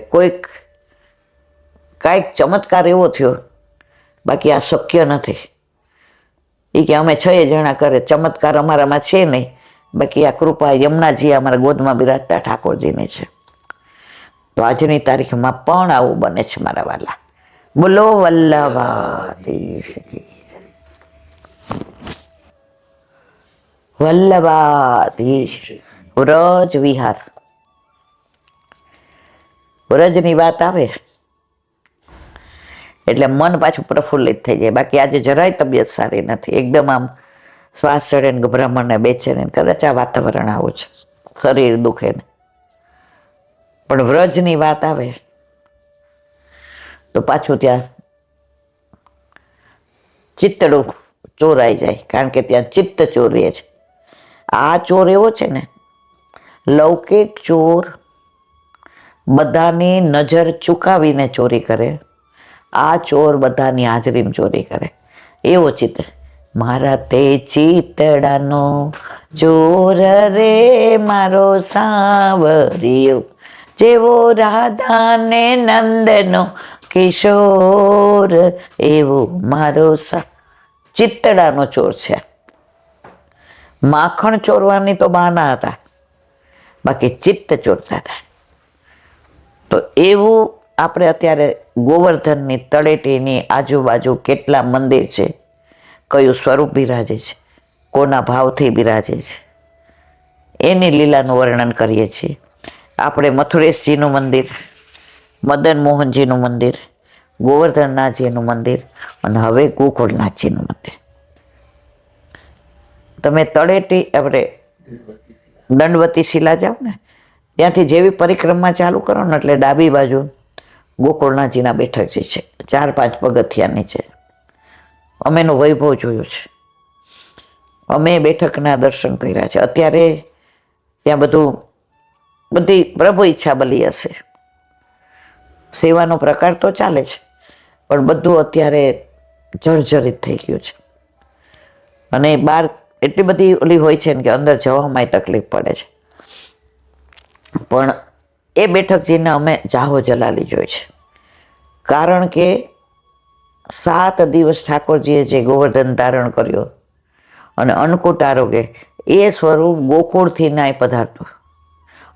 Speaker 1: કાંઈક ચમત્કાર એવો થયો, બાકી આ શક્ય નથી. એ કે અમે 6 જણા કરે, ચમત્કાર અમારામાં છે નહીં, બાકી આ કૃપા યમુનાજી અમારા ગોદમાં બિરાજતા ઠાકોરજીની છે. તો આજની તારીખમાં પણ આવું બને છે મારા વાલા. બોલો વલ્લભાધીશ કી, વલ્લભાધીશ. વ્રજ વિહાર, વ્રજની વાત આવે એટલે મન પાછું પ્રફુલ્લિત થઈ જાય. બાકી આજે જરાય તબિયત સારી નથી, એકદમ આમ શ્વાસ ચડે ને, ગભરામણ ને, બેચેન ને. કદાચ આ વાતાવરણ આવું છે, શરીર દુખે ને. પણ વ્રજની વાત આવે તો પાછું ત્યાં ચિત્તડું ચોરાઈ જાય, કારણ કે ત્યાં ચિત્ત ચોરીએ છે. આ ચોર એવો છે ને, લૌકિક ચોર બધાની નજર ચૂકાવીને ચોરી કરે, આ ચોર બધાની હાજરીમાં ચોરી કરે. એવો ચિત્ત મારા તે ચિતડાનો ચોર રે મારો સાવરિયો, જેવો રાધાને નંદનો કિશોર, એવો મારો ચિત્તડાનો ચોર છે. માખણ ચોરવાની તો બહાના હતા, બાકી ચિત્ત ચોરતા હતા. તો એવું આપણે અત્યારે ગોવર્ધનની તળેટીની આજુબાજુ કેટલા મંદિર છે, કયું સ્વરૂપ બિરાજે છે, કોના ભાવથી બિરાજે છે. એની લીલાનું વર્ણન કરીએ છીએ. આપણે મથુરેશજીનું મંદિર, મદન મોહનજીનું મંદિર, ગોવર્ધનનાથજીનું મંદિર અને હવે ગોકુળનાથજીનું મંદિર. તમે તળેટી આપણે દંડવતી શિલા જાઓ ને, ત્યાંથી જેવી પરિક્રમા ચાલુ કરો ને એટલે ડાબી બાજુ ગોકુળનાથજીના બેઠકજી છે, 4-5 પગથિયાની છે. અમે એનું વૈભવ જોયું છે, અમે બેઠકના દર્શન કર્યા છે. અત્યારે ત્યાં બધી પ્રભુ ઈચ્છા બલી હશે, સેવાનો પ્રકાર તો ચાલે છે, પણ બધું અત્યારે જર્જરિત થઈ ગયું છે. અને બહાર એટલી બધી ઓલી હોય છે ને કે અંદર જવામાં તકલીફ પડે છે. પણ એ બેઠકજીને અમે જાહો જલાલી જોઈ છે, કારણ કે 7 દિવસ ઠાકોરજીએ જે ગોવર્ધન ધારણ કર્યો અને અન્નકૂટ આરોગે, એ સ્વરૂપ ગોકુળથી નાય પધારતું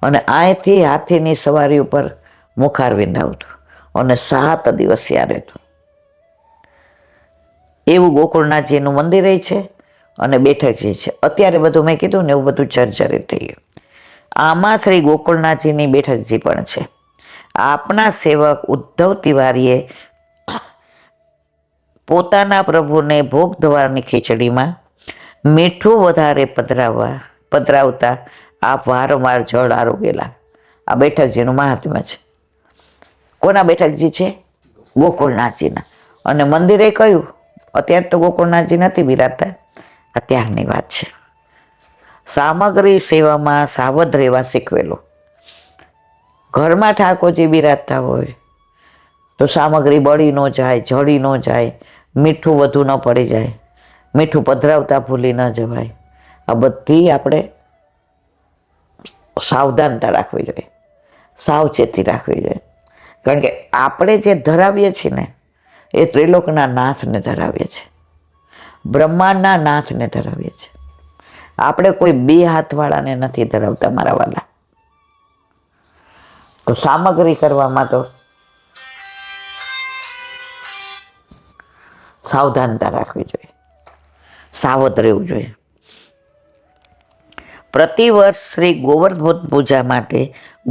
Speaker 1: અને અહીંથી હાથીની સવારી ઉપર મુખાર વિંધાવતું અને 7 દિવસ ત્યાં રહેતું. એવું ગોકુળનાથજીનું મંદિર છે અને બેઠકજી છે. અત્યારે બધું મેં કીધું ને એવું બધું જર્જરિત થઈ ગયું. આમાં શ્રી ગોકુળનાથજીની બેઠકજી પણ છે. આપના સેવક ઉદ્ધવ તિવારીએ પોતાના પ્રભુને ભોગ ધવાની ખીચડીમાં મીઠું વધારે પધરાવતા આપ વારંવાર જળ આરોગેલા. આ બેઠકજીનું મહાત્મ્ય છે. કોના બેઠકજી છે? ગોકુળનાથજીના. અને મંદિરે કયું? અત્યારે તો ગોકુળનાથજી નથી બિરાજતા, અત્યારની વાત છે. સામગ્રી સેવામાં સાવધ રહેવા શીખવેલો. ઘરમાં ઠાકોરજી બિરાજતા હોય તો સામગ્રી બળી ન જાય, જળી ન જાય, મીઠું વધુ ન પડી જાય, મીઠું પધરાવતા ભૂલી ન જવાય. આ બધી આપણે સાવધાનતા રાખવી જોઈએ, સાવચેતી રાખવી જોઈએ. કારણ કે આપણે જે ધરાવીએ છીએ ને એ ત્રિલોકના નાથને ધરાવીએ છીએ, બ્રહ્માંડના નાથને ધરાવીએ છીએ. આપણે કોઈ 2 હાથવાળાને નથી ધરાવતા મારા વાલા. તો સામગ્રી કરવામાં તો સાવધાનતા રાખવી જોઈએ, સાવધ રહેવું જોઈએ. પ્રતિવર્ષ શ્રી ગોવર્ધન પૂજા માટે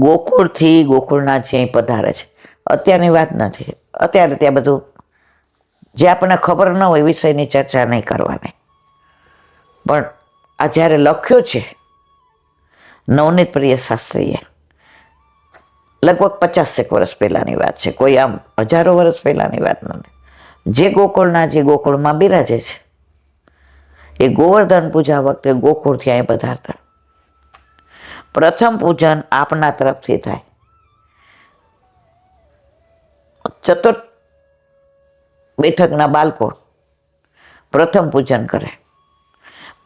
Speaker 1: ગોકુળથી ગોકુળનાથજી પધારે છે. અત્યારની વાત નથી, અત્યારે ત્યાં બધું જે આપણને ખબર ન હોય વિષયની ચર્ચા નહીં કરવાની. પણ આ જ્યારે લખ્યું છે નવનીત પ્રિય શાસ્ત્રીએ, લગભગ 50 વર્ષ પહેલાંની વાત છે, કોઈ આમ હજારો વર્ષ પહેલાંની વાત નથી. જે ગોકુળનાથજી ગોકુળમાં બિરાજે છે એ ગોવર્ધન પૂજા વખતે ગોકુળથી અહીં પધારતા. પ્રથમ પૂજન આપના તરફથી થાય. ચતુર્થ બેઠકના બાળકો પ્રથમ પૂજન કરે,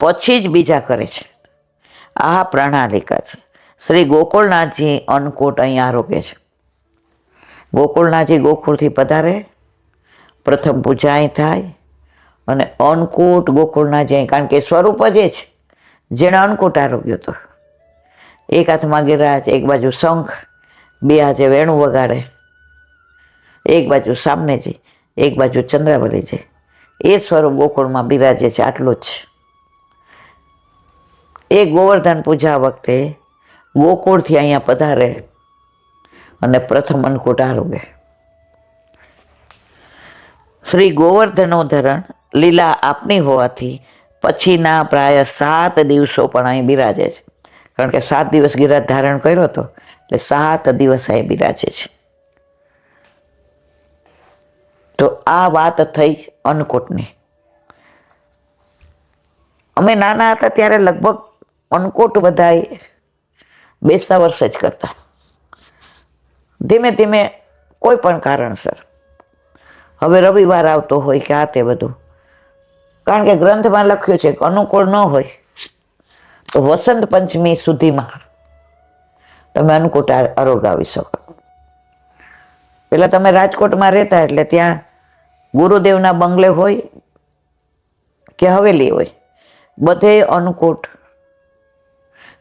Speaker 1: પછી જ બીજા કરે છે. આ પ્રણાલિકા છે. શ્રી ગોકુળનાથજી અન્નકૂટ અહીં આરોગે છે. ગોકુળનાથજી ગોકુળથી પધારે, પ્રથમ પૂજા અહીં થાય અને અન્નકૂટ ગોકુળનાથજી અહીં, કારણ કે સ્વરૂપ જ એ છે જેણે અન્નકૂટ આરોગ્યો હતો. એક હાથમાં ગિરિરાજ, એક બાજુ શંખ, 2 હાથે વેણું વગાડે, એક બાજુ સામનેજી, એક બાજુ ચંદ્રાવલીજી. એ સ્વરૂપ ગોકુળમાં બિરાજે છે. આટલું જ. એ ગોવર્ધન પૂજા વખતે ગોકુળથી અહીંયા પધારે અને પ્રથમ અન્નકૂટ આરોગે. શ્રી ગોવર્ધનોધરણ લીલા આપની હોવાથી પછીના પ્રાય 7 દિવસો પણ અહીં બિરાજે છે. કારણ કે 7 દિવસ ગિરિરાજ ધારણ કર્યો હતો એટલે 7 દિવસ અહીં બિરાજે છે. તો આ વાત થઈ અન્નકૂટની. અમે નાના હતા ત્યારે લગભગ અન્નકૂટ બધાય બેસતા વર્ષે જ કરતા. ધીમે ધીમે કોઈ પણ કારણસર, હવે રવિવાર આવતો હોય કે આ તે બધું, કારણ કે ગ્રંથમાં લખ્યું છે કે અનુકૂળ ન હોય તો વસંત પંચમી સુધીમાં તમે અન્નકૂટ આરોગાવી શકો. પેલા તમે રાજકોટમાં રહેતા એટલે ત્યાં ગુરુદેવના બંગલે હોય કે હવેલી હોય, બધે અન્નકૂટ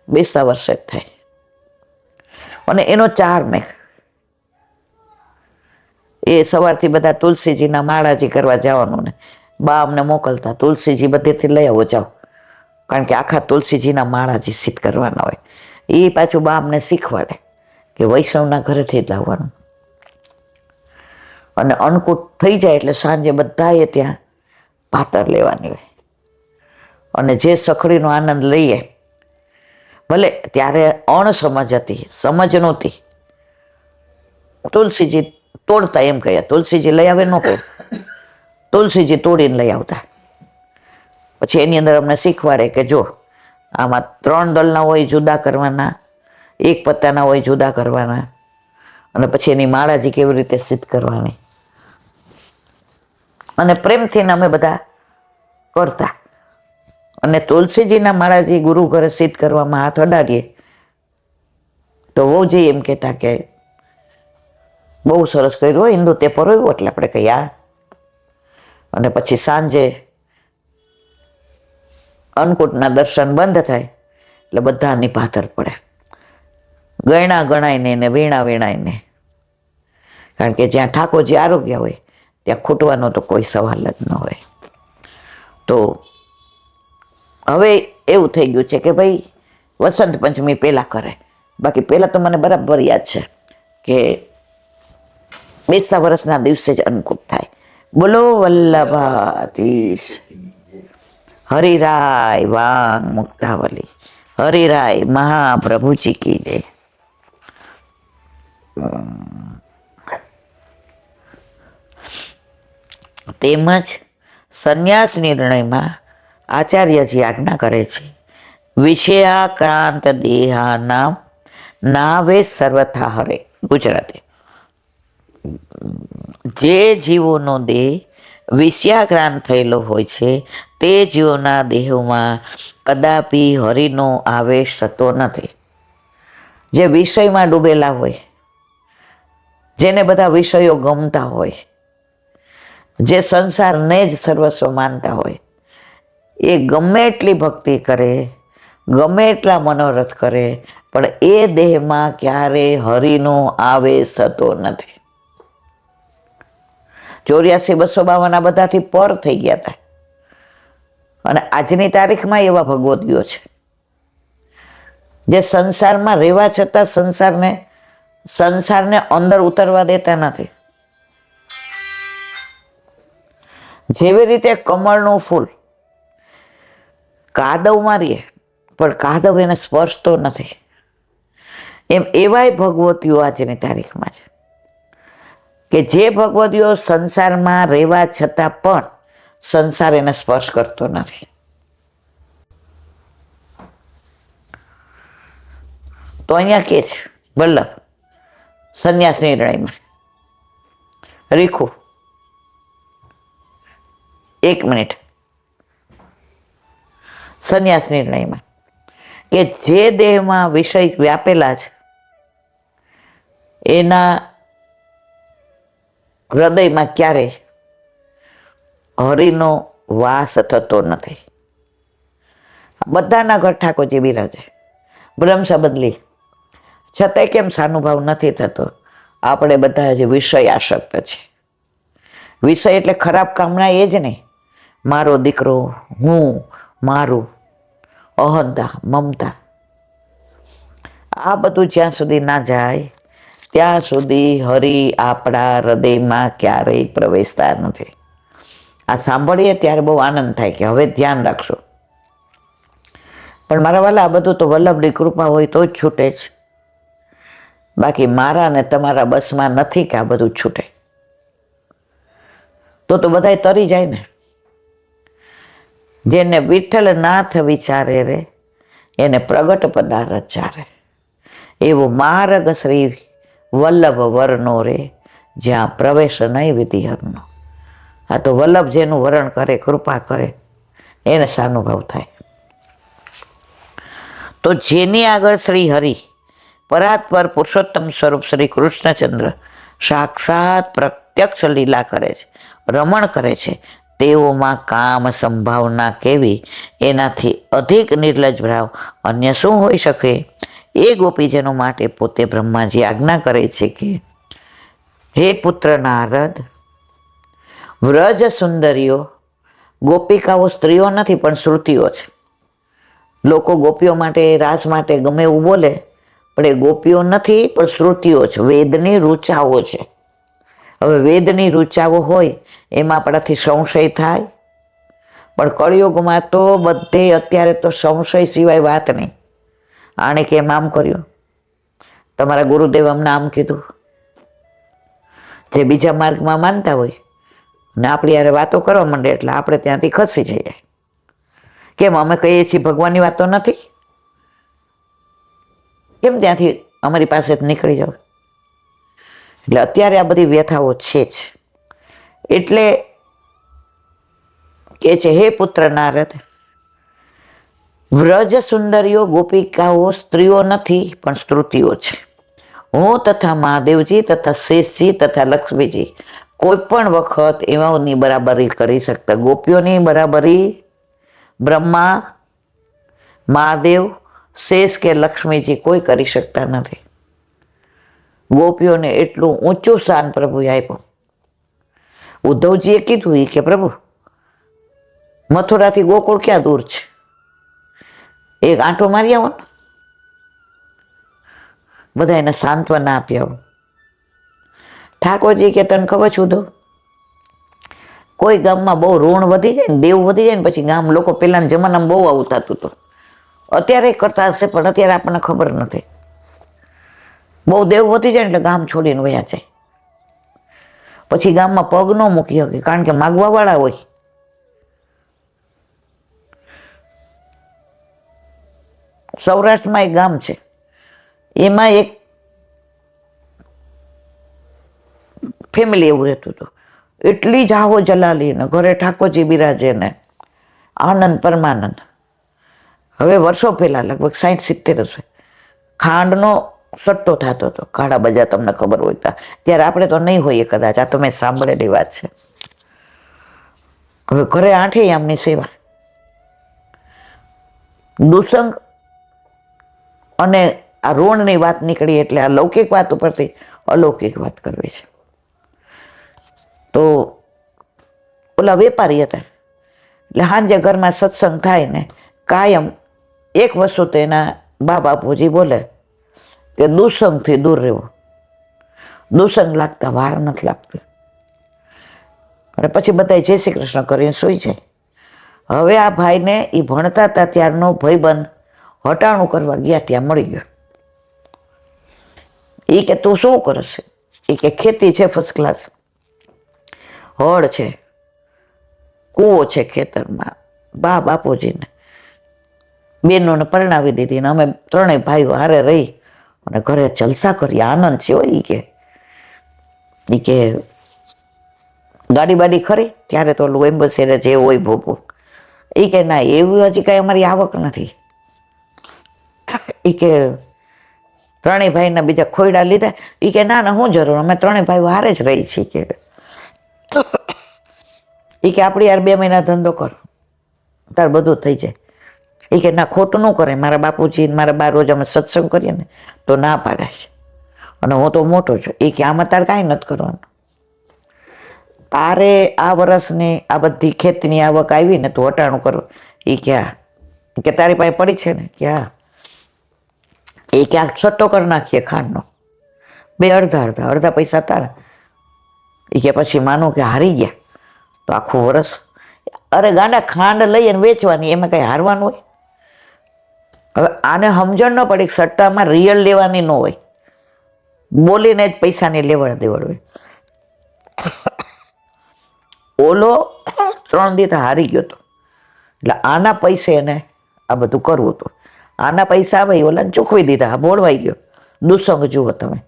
Speaker 1: બેસતા વર્ષે જ થાય. અને એનો ચાર મેઘ, એ સવારથી બધા તુલસીજીના માળાજી કરવા જવાનું ને બા અમને મોકલતા, તુલસીજી બધેથી લઈ આવો જાઓ. કારણ કે આખા તુલસીજીના માળા જે સિદ્ધ કરવાના હોય એ પાછું બા અમને શીખવાડે કે વૈષ્ણવના ઘરેથી જ લાવવાનું. અને અન્નકૂટ થઈ જાય એટલે સાંજે બધાએ ત્યાં પાતર લેવાની હોય અને જે સખડીનો આનંદ લઈએ. ભલે ત્યારે અણસમજ હતી, સમજ નહોતી. તુલસીજી તોડતા એમ કહ્યા, તુલસીજી લઈ આવે ન કહે, તુલસીજી તોડીને લઈ આવતા. પછી એની અંદર અમને શીખવાડે કે જો આમાં 3 દળના હોય જુદા કરવાના, 1 પત્તાના હોય જુદા કરવાના, અને પછી એની માળાજી કેવી રીતે સિદ્ધ કરવાની. અને પ્રેમથી અમે બધા કરતા. અને તુલસીજીના માળાજી ગુરુ ઘરે સિદ્ધ કરવામાં હાથ અડાડીએ તો વહુજી એમ કહેતા કે બહુ સરસ કર્યું હોય હિન્દુ તે પરોવ્યું, એટલે આપણે કહીએ આ. અને પછી સાંજે અન્નકૂટના દર્શન બંધ થાય એટલે બધાની પાથર પડે, ગયણા ગણાયને ને વીણા વીણાયને. કારણ કે જ્યાં ઠાકોરજી આરોગ્ય હોય ત્યાં ખૂટવાનો તો કોઈ સવાલ જ ન હોય. તો હવે એવું થઈ ગયું છે કે ભાઈ વસંત પંચમી પહેલાં કરે. બાકી પહેલાં તો મને બરાબર યાદ છે કે બેસતા વર્ષના દિવસે જ અન્નકૂટ થાય. બોલો વલ્લભાધીશ, હરિરાય વાંગ મુક્તાવલી, હરિરાય મહાપ્રભુજી કી જય. તેમજ સંન્યાસ નિર્ણયમાં આચાર્યજી આજ્ઞા કરે છે, વિષયાક્રાંત દેહાનામ નાવે સર્વથા હરે. ગુજરાતી. જે જીવોનો દેહ વિષયાક્રાંત થયેલો હોય છે તે જીવોના દેહોમાં કદાપી હરિનો આવેશ થતો નથી. જે વિષયમાં ડૂબેલા હોય, જેને બધા વિષયો ગમતા હોય, જે સંસારને જ સર્વસ્વ માનતા હોય, એ ગમે એટલી ભક્તિ કરે, ગમે એટલા મનોરથ કરે, પણ એ દેહમાં ક્યારેય હરિનો આવેશ થતો નથી. 84-252 બધાથી પર થઈ ગયા હતા. અને આજની તારીખમાં એવા ભગવદીઓ છે જે સંસારમાં રહેવા છતાં સંસારને અંદર ઉતરવા દેતા નથી. જેવી રીતે કમળનું ફૂલ કાદવ મારીએ પણ કાદવ એને સ્પર્શતો નથી, એમ એવાય ભગવતીઓ આજની તારીખમાં છે કે જે ભગવતીઓ સંસારમાં રહેવા છતાં પણ સંસાર એને સ્પર્શ કરતો નથી. તો અહીંયા કે છે વલ્લભ સંન્યાસ નિર્ણયમાં, રીખું 1 મિનિટ, સંન્યાસ નિર્ણયમાં કે જે દેહમાં વિષય વ્યાપેલા છે એના હૃદયમાં ક્યારેય હરિનો વાસ થતો નથી. બધાના ઘર ઠાકોરજી બિરાજે, બ્રહ્મસા બદલી, છતાંય કેમ સાનુભાવ નથી થતો? આપણે બધા જે વિષય આસક્ત છે. વિષય એટલે ખરાબ કામના એ જ નહીં, મારો દીકરો, હું, મારું, અહંતા, મમતા. આ બધું જ્યાં સુધી ના જાય ત્યાં સુધી હરિ આપણા હૃદયમાં ક્યારેય પ્રવેશતા નથી. આ સાંભળીએ ત્યારે બહુ આનંદ થાય કે હવે ધ્યાન રાખશો. પણ મારા વાલા, આ બધું તો વલ્લભની કૃપા હોય તો જ છૂટે છે. બાકી મારા ને તમારા બસમાં નથી કે આ બધું છૂટે. તો બધાય તરી જાય ને. જેને વિઠ્ઠલ નાથ વિચારે રે એને પ્રગટ પદાર્થ ચારે. એવો માર્ગ શ્રી વલ્લભ વરનો રે જ્યાં પ્રવેશ નહીં વિધિહરનો. આ તો વલ્લભ જેનું વરણ કરે, કૃપા કરે, એને સાનુભાવ થાય. તો જેની આગળ શ્રી હરિ પરાત્પર પુરુષોત્તમ સ્વરૂપ શ્રી કૃષ્ણચંદ્ર સાક્ષાત પ્રત્યક્ષ લીલા કરે છે, રમણ કરે છે, તેઓમાં કામ સંભાવના કેવી, એનાથી અધિક નિર્લજ ભાવ અન્ય શું હોઈ શકે? એ ગોપીજનો માટે પોતે બ્રહ્માજી આજ્ઞા કરે છે કે હે પુત્ર નારદ, વ્રજ સુંદરીઓ, ગોપિકાઓ સ્ત્રીઓ નથી પણ શ્રુતિઓ છે, લોકો ગોપીઓ માટે, રાસ માટે ગમે એવું બોલે, પણ એ ગોપીઓ નથી, પણ શ્રુતિઓ છે, વેદની રૂચાઓ છે. હવે વેદની રૂચાઓ હોય એમાં આપણાથી સંશય થાય, પણ કળિયુગમાં તો બધે અત્યારે તો સંશય સિવાય વાત નહીં. આણે કેમ આમ કર્યું, તમારા ગુરુદેવ અમને આમ કીધું. જે બીજા માર્ગમાં માનતા હોય ને આપણી યારે વાતો કરવા માંડે એટલે આપણે ત્યાંથી ખસી જઈએ. કેમ અમે કહીએ છીએ ભગવાનની વાતો નથી? કેમ ત્યાંથી અમારી પાસે નીકળી જાવ? એટલે અત્યારે આ બધી વ્યથાઓ છે જ. એટલે કે છે, હે પુત્ર નારદ, વ્રજ સુંદરીઓ ગોપિકાઓ સ્ત્રીઓ નથી, પણ સ્ત્રુતિઓ છે. હું તથા મહાદેવજી તથા શેષજી તથા લક્ષ્મીજી કોઈ પણ વખત એમાંની બરાબરી કરી શકતા. ગોપીઓની બરાબરી બ્રહ્મા, મહાદેવ, શેષ કે લક્ષ્મીજી કોઈ કરી શકતા નથી. ગોપીઓને એટલું ઊંચું સ્થાન પ્રભુએ આપ્યું. ઉદ્ધવજીએ કીધું કે પ્રભુ, મથુરાથી ગોકુળ ક્યાં દૂર છે, એક આંટો મારી આવો ને. બધા એને સાંત્વના આપી આવો. ઠાકોરજી કે તને ખબર છે ઉદ્ધવ, કોઈ ગામમાં બહુ ઋણ વધી જાય ને, દેવ વધી જાય ને, પછી ગામ લોકો પેલાના જમાનામાં બહુ આવું થતું હતું. અત્યારે કરતા હશે, પણ અત્યારે આપણને ખબર નથી. બહુ દેવ વધી જાય એટલે ગામ છોડીને વયા જાય. પછી ગામમાં પગ ન મૂકી શકે, કારણ કે માગવા વાળા હોય. સૌરાષ્ટ્રમાં એક ગામ છે, એમાં એક ફેમિલી એવું રહેતું હતું. એટલી જાહો જલાલી ને ઘરે ઠાકોરજી બિરાજે ને આનંદ પરમાનંદ. હવે વર્ષો પહેલા, લગભગ 60-70 વર્ષ, ખાંડનો સટ્ટો થતો હતો. કાળા બજાર તમને ખબર હોય તો, ત્યારે આપણે તો નહીં હોઈએ કદાચ, આ તો મેં સાંભળેલી વાત છે. હવે ઘરે આઠે આમની સેવા. દુસંગ અને આ ઋણની વાત નીકળી એટલે આ લૌકિક વાત ઉપરથી અલૌકિક વાત કરવી છે. તો ઓલા વેપારી હતા, એટલે સાંજે ઘરમાં સત્સંગ થાય ને કાયમ એક વસ્તુ તો એના બા બાપુજી બોલે કે દુસંગથી દૂર રહેવું. દુસંગ લાગતા વાર નથી લાગતી. અને પછી બધા જય શ્રી કૃષ્ણ કરીને સૂઈ જાય. હવે આ ભાઈને એ ભણતા હતા ત્યારનો ભાઈબંધ હટાણું કરવા ગયા, ત્યાં મળી ગયો. એ કે તું શું કરશે? એ કે ખેતી છે ફર્સ્ટ ક્લાસ, હળ છે, કૂવો છે ખેતરમાં, બા બાપુજીને બેનોને પરણાવી દીધી ને અમે ત્રણેય ભાઈઓ હારે રહી અને ઘરે જલસા કરી, આનંદ છે. એ કે ગાડી બાડી ખરી? ત્યારે તો ઓલું એમ્બેસેડર જે હોય ભોપો. એ કે ના, એવી હજી કાંઈ અમારી આવક નથી. એ કે ત્રણેય ભાઈના બીજા ખોયડા લીધા? એ કે ના ના, હું જરૂર, અમે ત્રણેય ભાઈઓ હારે જ રહી છીએ. કે આપણી યાર 2 મહિના ધંધો કરો, તાર બધું થઈ જાય. એ કે ના, ખોટું ન કરે. મારા બાપુજી મારા બા રોજ અમે સત્સંગ કરીએ ને તો ના પાડે છે, અને હું તો મોટો છું. એ કે આમાં તારે કાંઈ નથી કરવાનું. તારે આ વર્ષની આ બધી ખેતીની આવક આવી ને તું હટાણું કરો. એ કે તારી પાસે પડી છે ને? ક્યાં? એ ક્યાંક છટ્ટો કરી નાખીએ ખાંડનો, બે અડધા પૈસા તારા. એ કે પછી માનો કે હારી ગયા તો આખું વરસ. અરે ગાંડા, ખાંડ લઈ અને વેચવાની, એમાં કઈ હારવાનું હોય? હવે આને સમજણ ન પડી, સટ્ટામાં રિયલ લેવાની ન હોય, બોલીને જ પૈસાની લેવડ દેવડ હોય. ઓલો 3 દિવસ હારી ગયો હતો, એટલે આના પૈસે એને આ બધું કરવું હતું. આના પૈસા આવે ઓલાને ચૂકવી દીધા, બોળવાઈ ગયો. દુસંગ જુઓ તમે.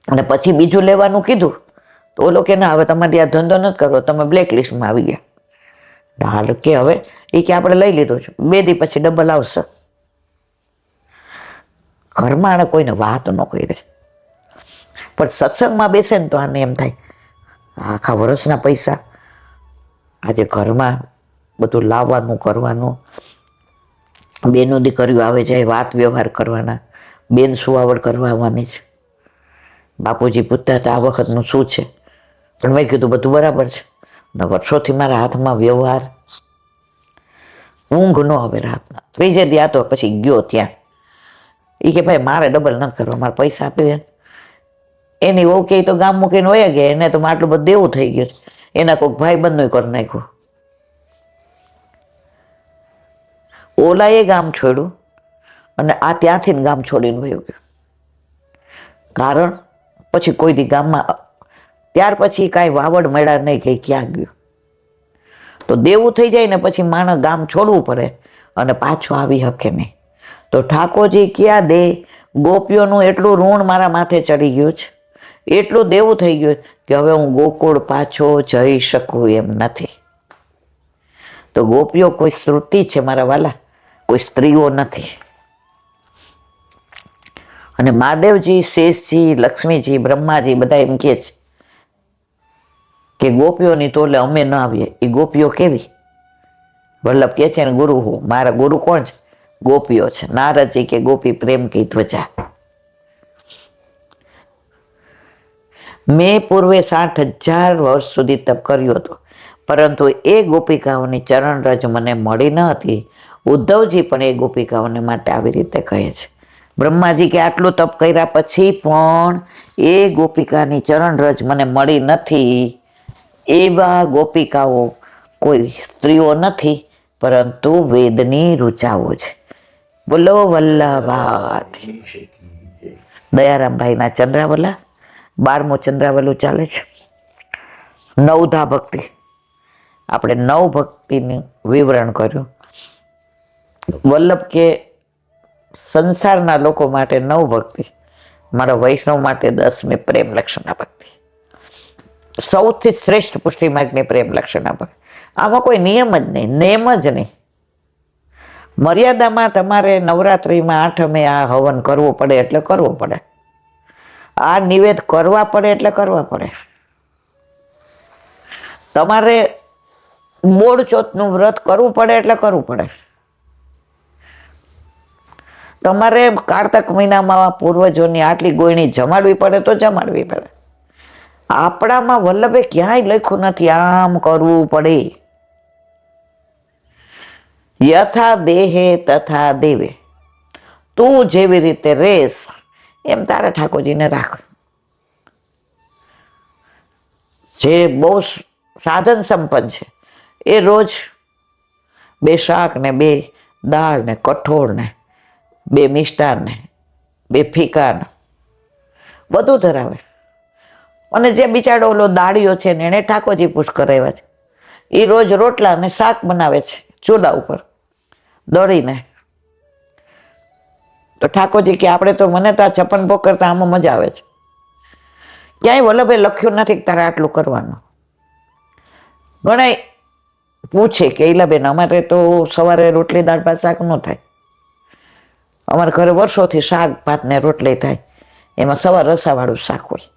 Speaker 1: અને પછી બીજું લેવાનું કીધું તો ઓલો કે ના, હવે તમારે આ ધંધો નથી કરવો, તમે બ્લેક લિસ્ટમાં આવી ગયા. હાલ કે હવે એ કે આપણે લઈ લીધો છે, 2 દી પછી ડબલ આવશે. ઘરમાં આને કોઈને વાત ન કરી, પણ સત્સંગમાં બેસે ને તો આને એમ થાય આખા વર્ષના પૈસા આજે ઘરમાં બધું લાવવાનું કરવાનું, બેનો દીકરીઓ આવે જાય, વાત વ્યવહાર કરવાના, બેન સુવાવડ કરવાની છે. બાપુજી પૂછતા હતા આ વખતનું શું છે, પણ મેં કીધું બધું બરાબર છે. ને વર્ષોથી મારા હાથમાં વ્યવહાર, ઊંઘ ન આવે રાતના. ત્રીજે દી આ તો પછી ગયો ત્યાં. એ કે ભાઈ મારે ડબલ ન કરવા, મારે પૈસા આપી દે. એની વહુ કે તો ગામ મૂકીને વયા ગયા, એને તો આટલું બધું દેવું થઈ ગયું. એના કોઈક ભાઈ બંધ કરી નાખ્યું. ઓલાએ ગામ છોડ્યું અને આ ત્યાંથી ગામ છોડીને વયો ગયો. કારણ પછી કોઈ દી ગામમાં, ત્યાર પછી કાંઈ વાવડ મળ્યા નહીં કે ક્યાં ગયું. તો દેવું થઈ જાય ને પછી માણસ ગામ છોડવું પડે અને પાછું આવી શકે નહીં. તો ઠાકોરજી ક્યાં દે? ગોપીઓનું એટલું ઋણ મારા માથે ચડી ગયું છે, એટલું દેવું થઈ ગયું કે હવે હું ગોકુળ પાછો જઈ શકું એમ નથી. તો ગોપીઓ કોઈ શ્રુતિ છે મારા વાલા, કોઈ સ્ત્રીઓ નથી. અને મહાદેવજી, શેષજી, લક્ષ્મીજી, બ્રહ્માજી બધા એમ કહે છે કે ગોપીઓની તોલે અમે ન આવીએ. એ ગોપીઓ કેવી? વલ્લભ કહે છે ને ગુરુ હું, મારા ગુરુ કોણ છે? ગોપીઓ છે. નારદજી કે ગોપી પ્રેમ કી ધ્વજા. મેં પૂર્વે 60,000 વર્ષ સુધી તપ કર્યો હતો, પરંતુ એ ગોપિકાઓની ચરણ રજ મને મળી ન હતી. ઉદ્ધવજી પણ એ ગોપિકાઓને માટે આવી રીતે કહે છે. બ્રહ્માજી કે આટલું તપ કર્યા પછી પણ એ ગોપિકાની ચરણ રજ મને મળી નથી. એવા ગોપિકાઓ કોઈ સ્ત્રીઓ નથી, પરંતુ વેદની ઋચાઓ છે. બોલો વલ્લભાથી. દયારામભાઈના ચંદ્રાવલા, 12મું ચંદ્રાવલું ચાલે છે. નવધા ભક્તિ. આપણે 9 ભક્તિનું વિવરણ કર્યું. વલ્લભ કે સંસારના લોકો માટે 9 ભક્તિ, મારા વૈષ્ણવ માટે 10મી પ્રેમ લક્ષણા ભક્તિ. સૌથી શ્રેષ્ઠ પુષ્ટિ માર્ગની પ્રેમ લક્ષણા ભક્તિ. આમાં કોઈ નિયમ જ નહીં, નેમ જ નહીં. મર્યાદામાં તમારે નવરાત્રિમાં 8મે આ હવન કરવું પડે એટલે કરવું પડે, આ નિવેદ કરવા પડે એટલે કરવા પડે. તમારે બોળ ચોથનું વ્રત કરવું પડે એટલે કરવું પડે. તમારે કારતક મહિનામાં પૂર્વજોની આટલી ગોયણી જમાડવી પડે તો જમાડવી પડે. આપણામાં વલ્લભે ક્યાંય લખ્યું નથી આમ કરવું પડે. યથા દેહે તથા દેવે. તું જેવી રીતે રેસ એમ તારા ઠાકોરજીને રાખ. જે બહુ સાધન સંપન્ન છે એ રોજ 2 શાક ને 2 દાળ ને કઠોળ ને 2 મિષ્ટાન ને 2 ફીકા ને બધું ધરાવે. અને જે બિચારો ઓલો દાળીઓ છે ને એને ઠાકોરજી પૂછ કરાવ્યા છે, એ રોજ રોટલા ને શાક બનાવે છે ચૂલા ઉપર દળીને. તો ઠાકોરજી કે આપણે તો, મને તો આ 56 ભોગ કરતા આમાં મજા આવે છે. ક્યાંય વલ્લભે લખ્યું નથી કે તારે આટલું કરવાનું. ઘણા પૂછે કે ઈલાબેન અમારે તો સવારે રોટલી દાળ ભાત શાક ન થાય. અમારા ઘરે વર્ષોથી શાક ભાત ને રોટલી થાય, એમાં સવાર રસાવાળું શાક હોય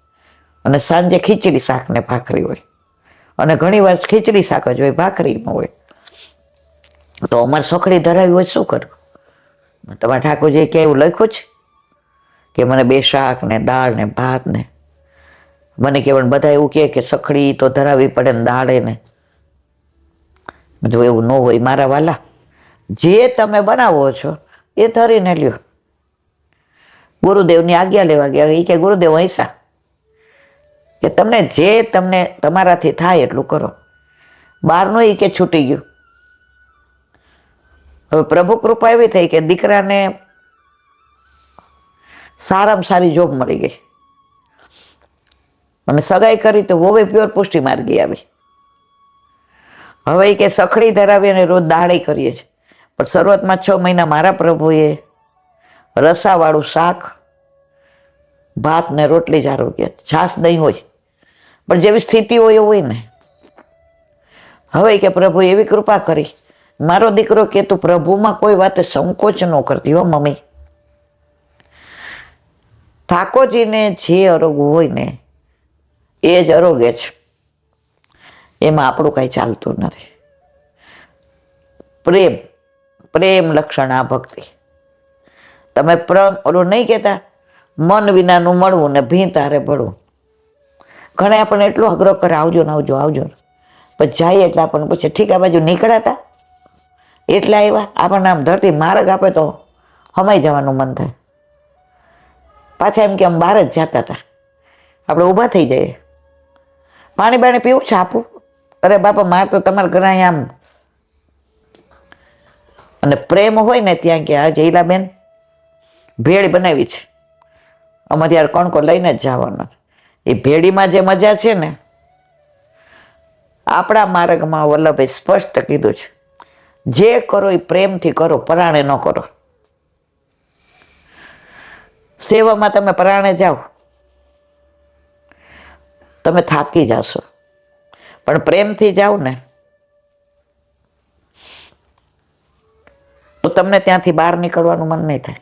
Speaker 1: અને સાંજે ખીચડી શાક ને ભાખરી હોય, અને ઘણી વાર ખીચડી શાક જ હોય, ભાખરી ન હોય. તો અમારે સખડી ધરાવી હોય શું કરવું? તમારા ઠાકોરજી કે એવું લખ્યું છે કે મને 2 શાક ને દાળ ને ભાત ને? મને કેવળ બધા એવું કે સખડી તો ધરાવી પડે ને દાળે ને. એવું ન હોય મારા વાલા. જે તમે બનાવો છો એ ધરીને લ્યો. ગુરુદેવની આજ્ઞા લેવા ગયા, એ કે ગુરુદેવ હૈસા કે તમને તમારાથી થાય એટલું કરો. બહારનું એ કે છૂટી ગયું. હવે પ્રભુ કૃપા એવી થઈ કે દીકરાને સારામાં સારી જોબ મળી ગઈ અને સગાઈ કરી તો વોવે પ્યોર પુષ્ટિ માર્ગી આવી. હવે કે સખડી ધરાવી અને રોજ દાળી કરીએ છીએ, પણ શરૂઆતમાં 6 મહિના મારા પ્રભુએ રસાવાળું શાક ભાત ને રોટલી જ આરોગ્ય, છાશ નહીં હોય, પણ જેવી સ્થિતિ હોય એવું હોય ને. હવે કે પ્રભુ એવી કૃપા કરી, મારો દીકરો કે તું પ્રભુમાં કોઈ વાતે સંકોચ ન કરતી હો મમ્મી. ઠાકોરજીને જે આરોગવું હોય ને એ જ આરોગે છે, એમાં આપણું કાંઈ ચાલતું નથી. પ્રેમ લક્ષણ આ ભક્તિ. તમે ઓલું નહીં કહેતા મન વિનાનું મળવું ને ભીં તારે ભળવું. ઘણા આપણને એટલો આગ્રહ કરે આવજો ને આવજો આવજો, પણ જાય એટલે આપણને પૂછે ઠીક આ બાજુ નીકળાતા એટલા આવ્યા, આપણને આમ ધરતી માર્ગ આપે તો હમાઈ જવાનું મન થાય. પાછા એમ કે આમ બહાર જ જતા હતા, આપણે ઊભા થઈ જઈએ. પાણી બાણી પીવું છે આપું? અરે બાપા મારે તો તમારા ઘરે અહીંયા આમ. અને પ્રેમ હોય ને ત્યાં કે આજે ઈલાબેન ભેળ બનાવી છે, અમારે યાર કણકો લઈને જ જવાનો. એ ભેળીમાં જે મજા છે ને, આપણા માર્ગમાં વલ્લભે સ્પષ્ટ કીધું છે, જે કરો એ પ્રેમથી કરો, પરાણે ન કરો. સેવામાં તમે પરાણે જાઓ, તમે થાકી જશો, પણ પ્રેમથી જાઓ ને તો તમને ત્યાંથી બહાર નીકળવાનું મન નહીં થાય.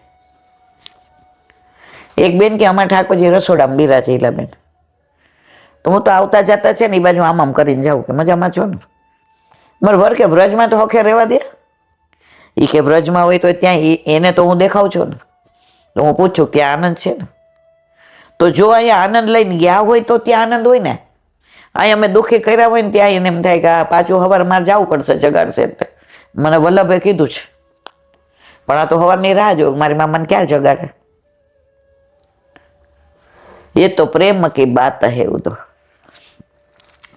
Speaker 1: એક બેન કે અમારા ઠાકોરજી રસોડામાં બિરાજે ઈલાબેન, તો હું તો આવતા જતા છે ને એ બાજુ આમ કરીને જાઉં કે મજામાં છો ને. મારે વર કે વ્રજમાં તો હખે રહેવા દે. એ કે વ્રજમાં હોય તો ત્યાં એને તો હું દેખાઉં છું ને, તો હું પૂછું ત્યાં આનંદ છે ને. તો જો અહીંયા આનંદ લઈને ગયા હોય તો ત્યાં આનંદ હોય ને. અહીંયા અમે દુઃખી કર્યા હોય ને ત્યાં એને એમ થાય કે આ પાછું સવાર મારે જવું પડશે જગાડશે. મને વલ્લભે કીધું છે, પણ આ તો સવારની રાહ જોઉં મારી મામાને ક્યાં જગાડે. એ તો પ્રેમ કી બાત હે ઉદો.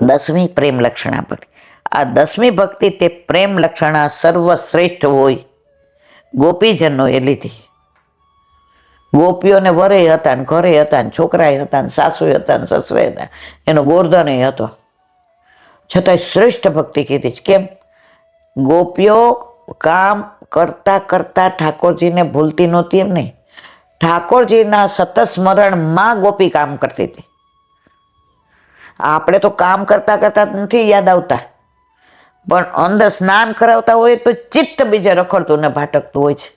Speaker 1: 10મી પ્રેમ લક્ષણા ભક્તિ. આ 10મી ભક્તિ તે પ્રેમ લક્ષણા સર્વશ્રેષ્ઠ હોય ગોપીજનોએ લીધી. ગોપીઓને વરે હતા ને ઘરે હતા ને છોકરાએ હતા ને સાસુએ હતા ને સસરે હતા, એનો ગોરધન હતો, છતાંય શ્રેષ્ઠ ભક્તિ કીધી છે. કેમ? ગોપીઓ કામ કરતા કરતા ઠાકોરજીને ભૂલતી નહોતી એમ નહીં, ઠાકોરજીના સતત સ્મરણમાં ગોપી કામ કરતી હતી. આપણે તો કામ કરતા કરતા નથી યાદ આવતા, પણ અંદર સ્નાન કરાવતા હોય તો ચિત્ત બીજે રખડતું ને ભાટકતું હોય છે.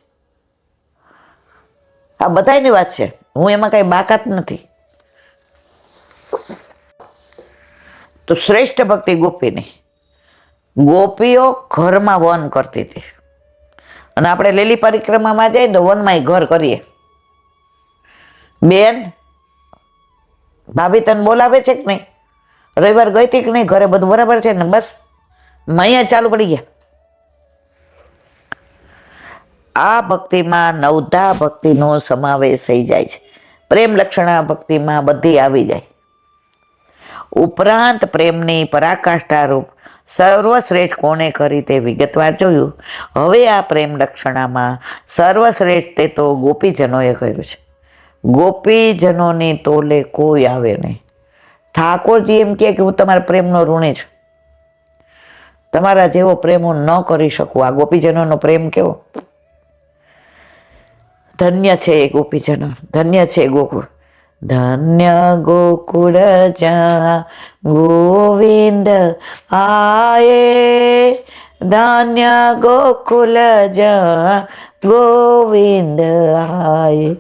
Speaker 1: આ બધાની વાત છે, હું એમાં કઈ બાકાત નથી. તો શ્રેષ્ઠ ભક્તિ ગોપીની. ગોપીઓ ઘરમાં વન કરતી હતી, અને આપણે લીલી પરિક્રમામાં જઈએ તો વનમાં ઘર કરીએ. બેન ભાભી તને બોલાવે છે કે નહીં? રવિવાર ગઈ હતી કે નહીં? ઘરે બધું બરાબર છે ને? બસ અહીંયા ચાલુ પડી ગયા. આ ભક્તિમાં નવધા ભક્તિનો સમાવેશ થઈ જાય છે. પ્રેમ લક્ષણા ભક્તિમાં બધી આવી જાય. ઉપરાંત પ્રેમની પરાકાષ્ઠા રૂપ સર્વશ્રેષ્ઠ કોને કરી તે વિગતવાર જોયું. હવે આ પ્રેમ લક્ષણામાં સર્વશ્રેષ્ઠ તે તો ગોપીજનોએ કર્યું છે. ગોપીજનોની તોલે કોઈ આવે નહીં. ઠાકોરજી એમ કહે કે હું તમારા પ્રેમનો ઋણી છું, તમારા જેવો પ્રેમ હું ન કરી શકું. આ ગોપીજનોનો પ્રેમ કેવો ધન્ય છે એ ગોપીજનો, ધન્ય છે ગોકુળ. ધન્ય ગોકુળ જા ગોવિંદ આયે, ધન્ય ગોકુલ જા ગોવિંદ આયે.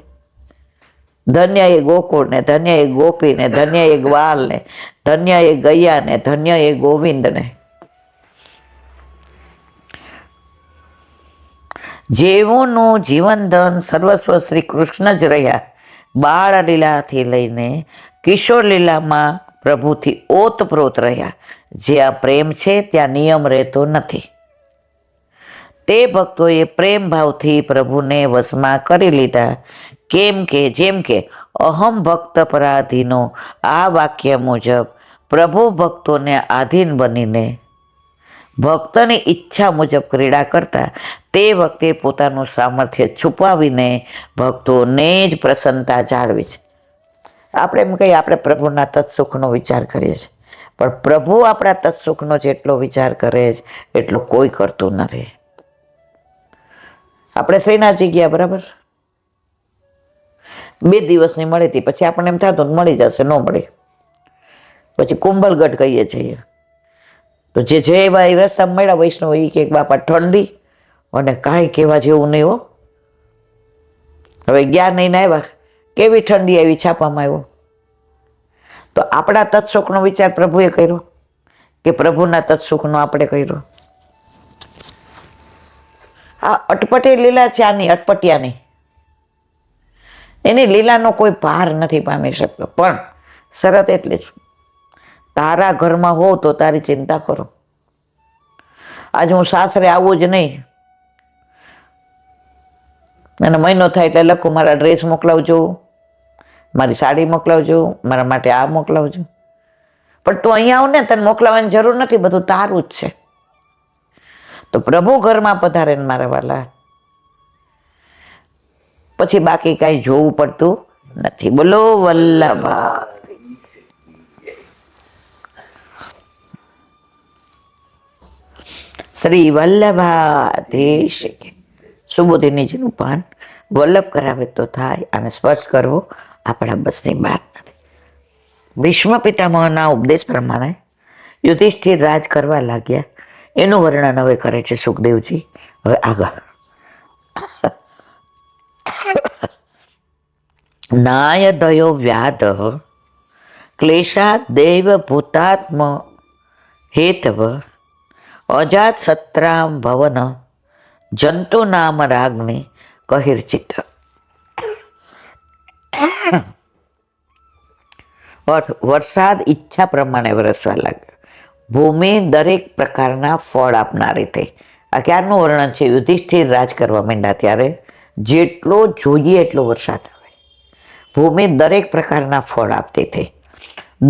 Speaker 1: ધન્ય એ ગોકુળ ને, ધન્ય એ ગોપી ને, ધન્ય એ ગ્વાલ ને, ધન્ય એ ગૈયા ને, ધન્ય એ ગોવિંદ ને. જેઓનું જીવન ધન સર્વસ્વ શ્રી કૃષ્ણ જ રહ્યા. બાળ લીલાથી લઈને કિશોર લીલામાં પ્રભુથી ઓતપ્રોત રહ્યા. જે આ પ્રેમ છે ત્યાં નિયમ રહેતો નથી. તે ભક્તોએ પ્રેમ ભાવથી પ્રભુને વશમાં કરી લીધા. કેમ કે જેમ કે અહમ ભક્ત પરાધીનો આ વાક્ય મુજબ પ્રભુ ભક્તોને આધીન બનીને ભક્તની ઈચ્છા મુજબ ક્રીડા કરતા, તે વખતે પોતાનું સામર્થ્ય છુપાવીને ભક્તોને જ પ્રસન્નતા જાળવી છે. આપણે એમ કહીએ આપણે પ્રભુના તત્સુખનો વિચાર કરીએ છીએ, પણ પ્રભુ આપણા તત્સુખનો જેટલો વિચાર કરે છે એટલો કોઈ કરતું નથી. આપણે શ્રીનાથજી ગયા બરાબર, 2 દિવસની મળી હતી, પછી આપણને એમ થતું મળી જશે, ન મળે. પછી કુંભલગઢ કહીએ છીએ, તો જે ભાઈ રસ્તા મળ્યા વૈષ્ણવ એ કે બાપા ઠંડી અને કાંઈ કહેવા જેવું નહીં હો. હવે ગયા નહીં ને આવ્યા, કેવી ઠંડી આવી છાપામાં આવ્યો. તો આપણા તત્સુખનો વિચાર પ્રભુએ કર્યો કે પ્રભુના તત્સુખનો આપણે કર્યો? આ અટપટી લીલા છે, આની અટપટિયાની. એની લીલાનો કોઈ ભાર નથી પામી શકતો. પણ શરત એટલી જ, તારા ઘરમાં હો તો તારી ચિંતા કરો. આજે હું સાસરે આવું જ નહીં, અને મહિનો થાય એટલે લખું મારા ડ્રેસ મોકલાવજો, મારી સાડી મોકલાવજો, મારા માટે આ મોકલાવજો. પણ તું અહીંયા આવ ને, તને મોકલાવવાની જરૂર નથી, બધું તારું જ છે. તો પ્રભુ ઘરમાં પધારે ને મારા વાલા, પછી બાકી કાંઈ જોવું પડતું નથી. બોલો વલ્લભા. શ્રી વલ્લભાધીશ. સુબોધિનીજીનું પાન વલ્લભ કરાવે તો થાય, અને સ્પર્શ કરવો આપણા બસની વાત નથી. ભીષ્મ પિતામહના ઉપદેશ પ્રમાણે યુધિષ્ઠિર રાજ કરવા લાગ્યા. એનું વર્ણન હવે કરે છે સુખદેવજી. હવે આગળ. નાયદયો વ્યાધ ક્લેશાદ દૈવ ભૂતાત્મ હેતવ અજાત સત્રામ ભવન જંતુ નામ રાગને કહિર્ચિત. વરસાદ ઈચ્છા પ્રમાણે વરસવા લાગ્યો. ભૂમિ દરેક પ્રકારના ફળ આપનારી થઈ. આ ક્યારનું વર્ણન છે? યુધિષ્ઠિર રાજ કરવા માંડ્યા ત્યારે જેટલો જોઈએ એટલો વરસાદ આવે. ભૂમિ દરેક પ્રકારના ફળ આપતી થઈ.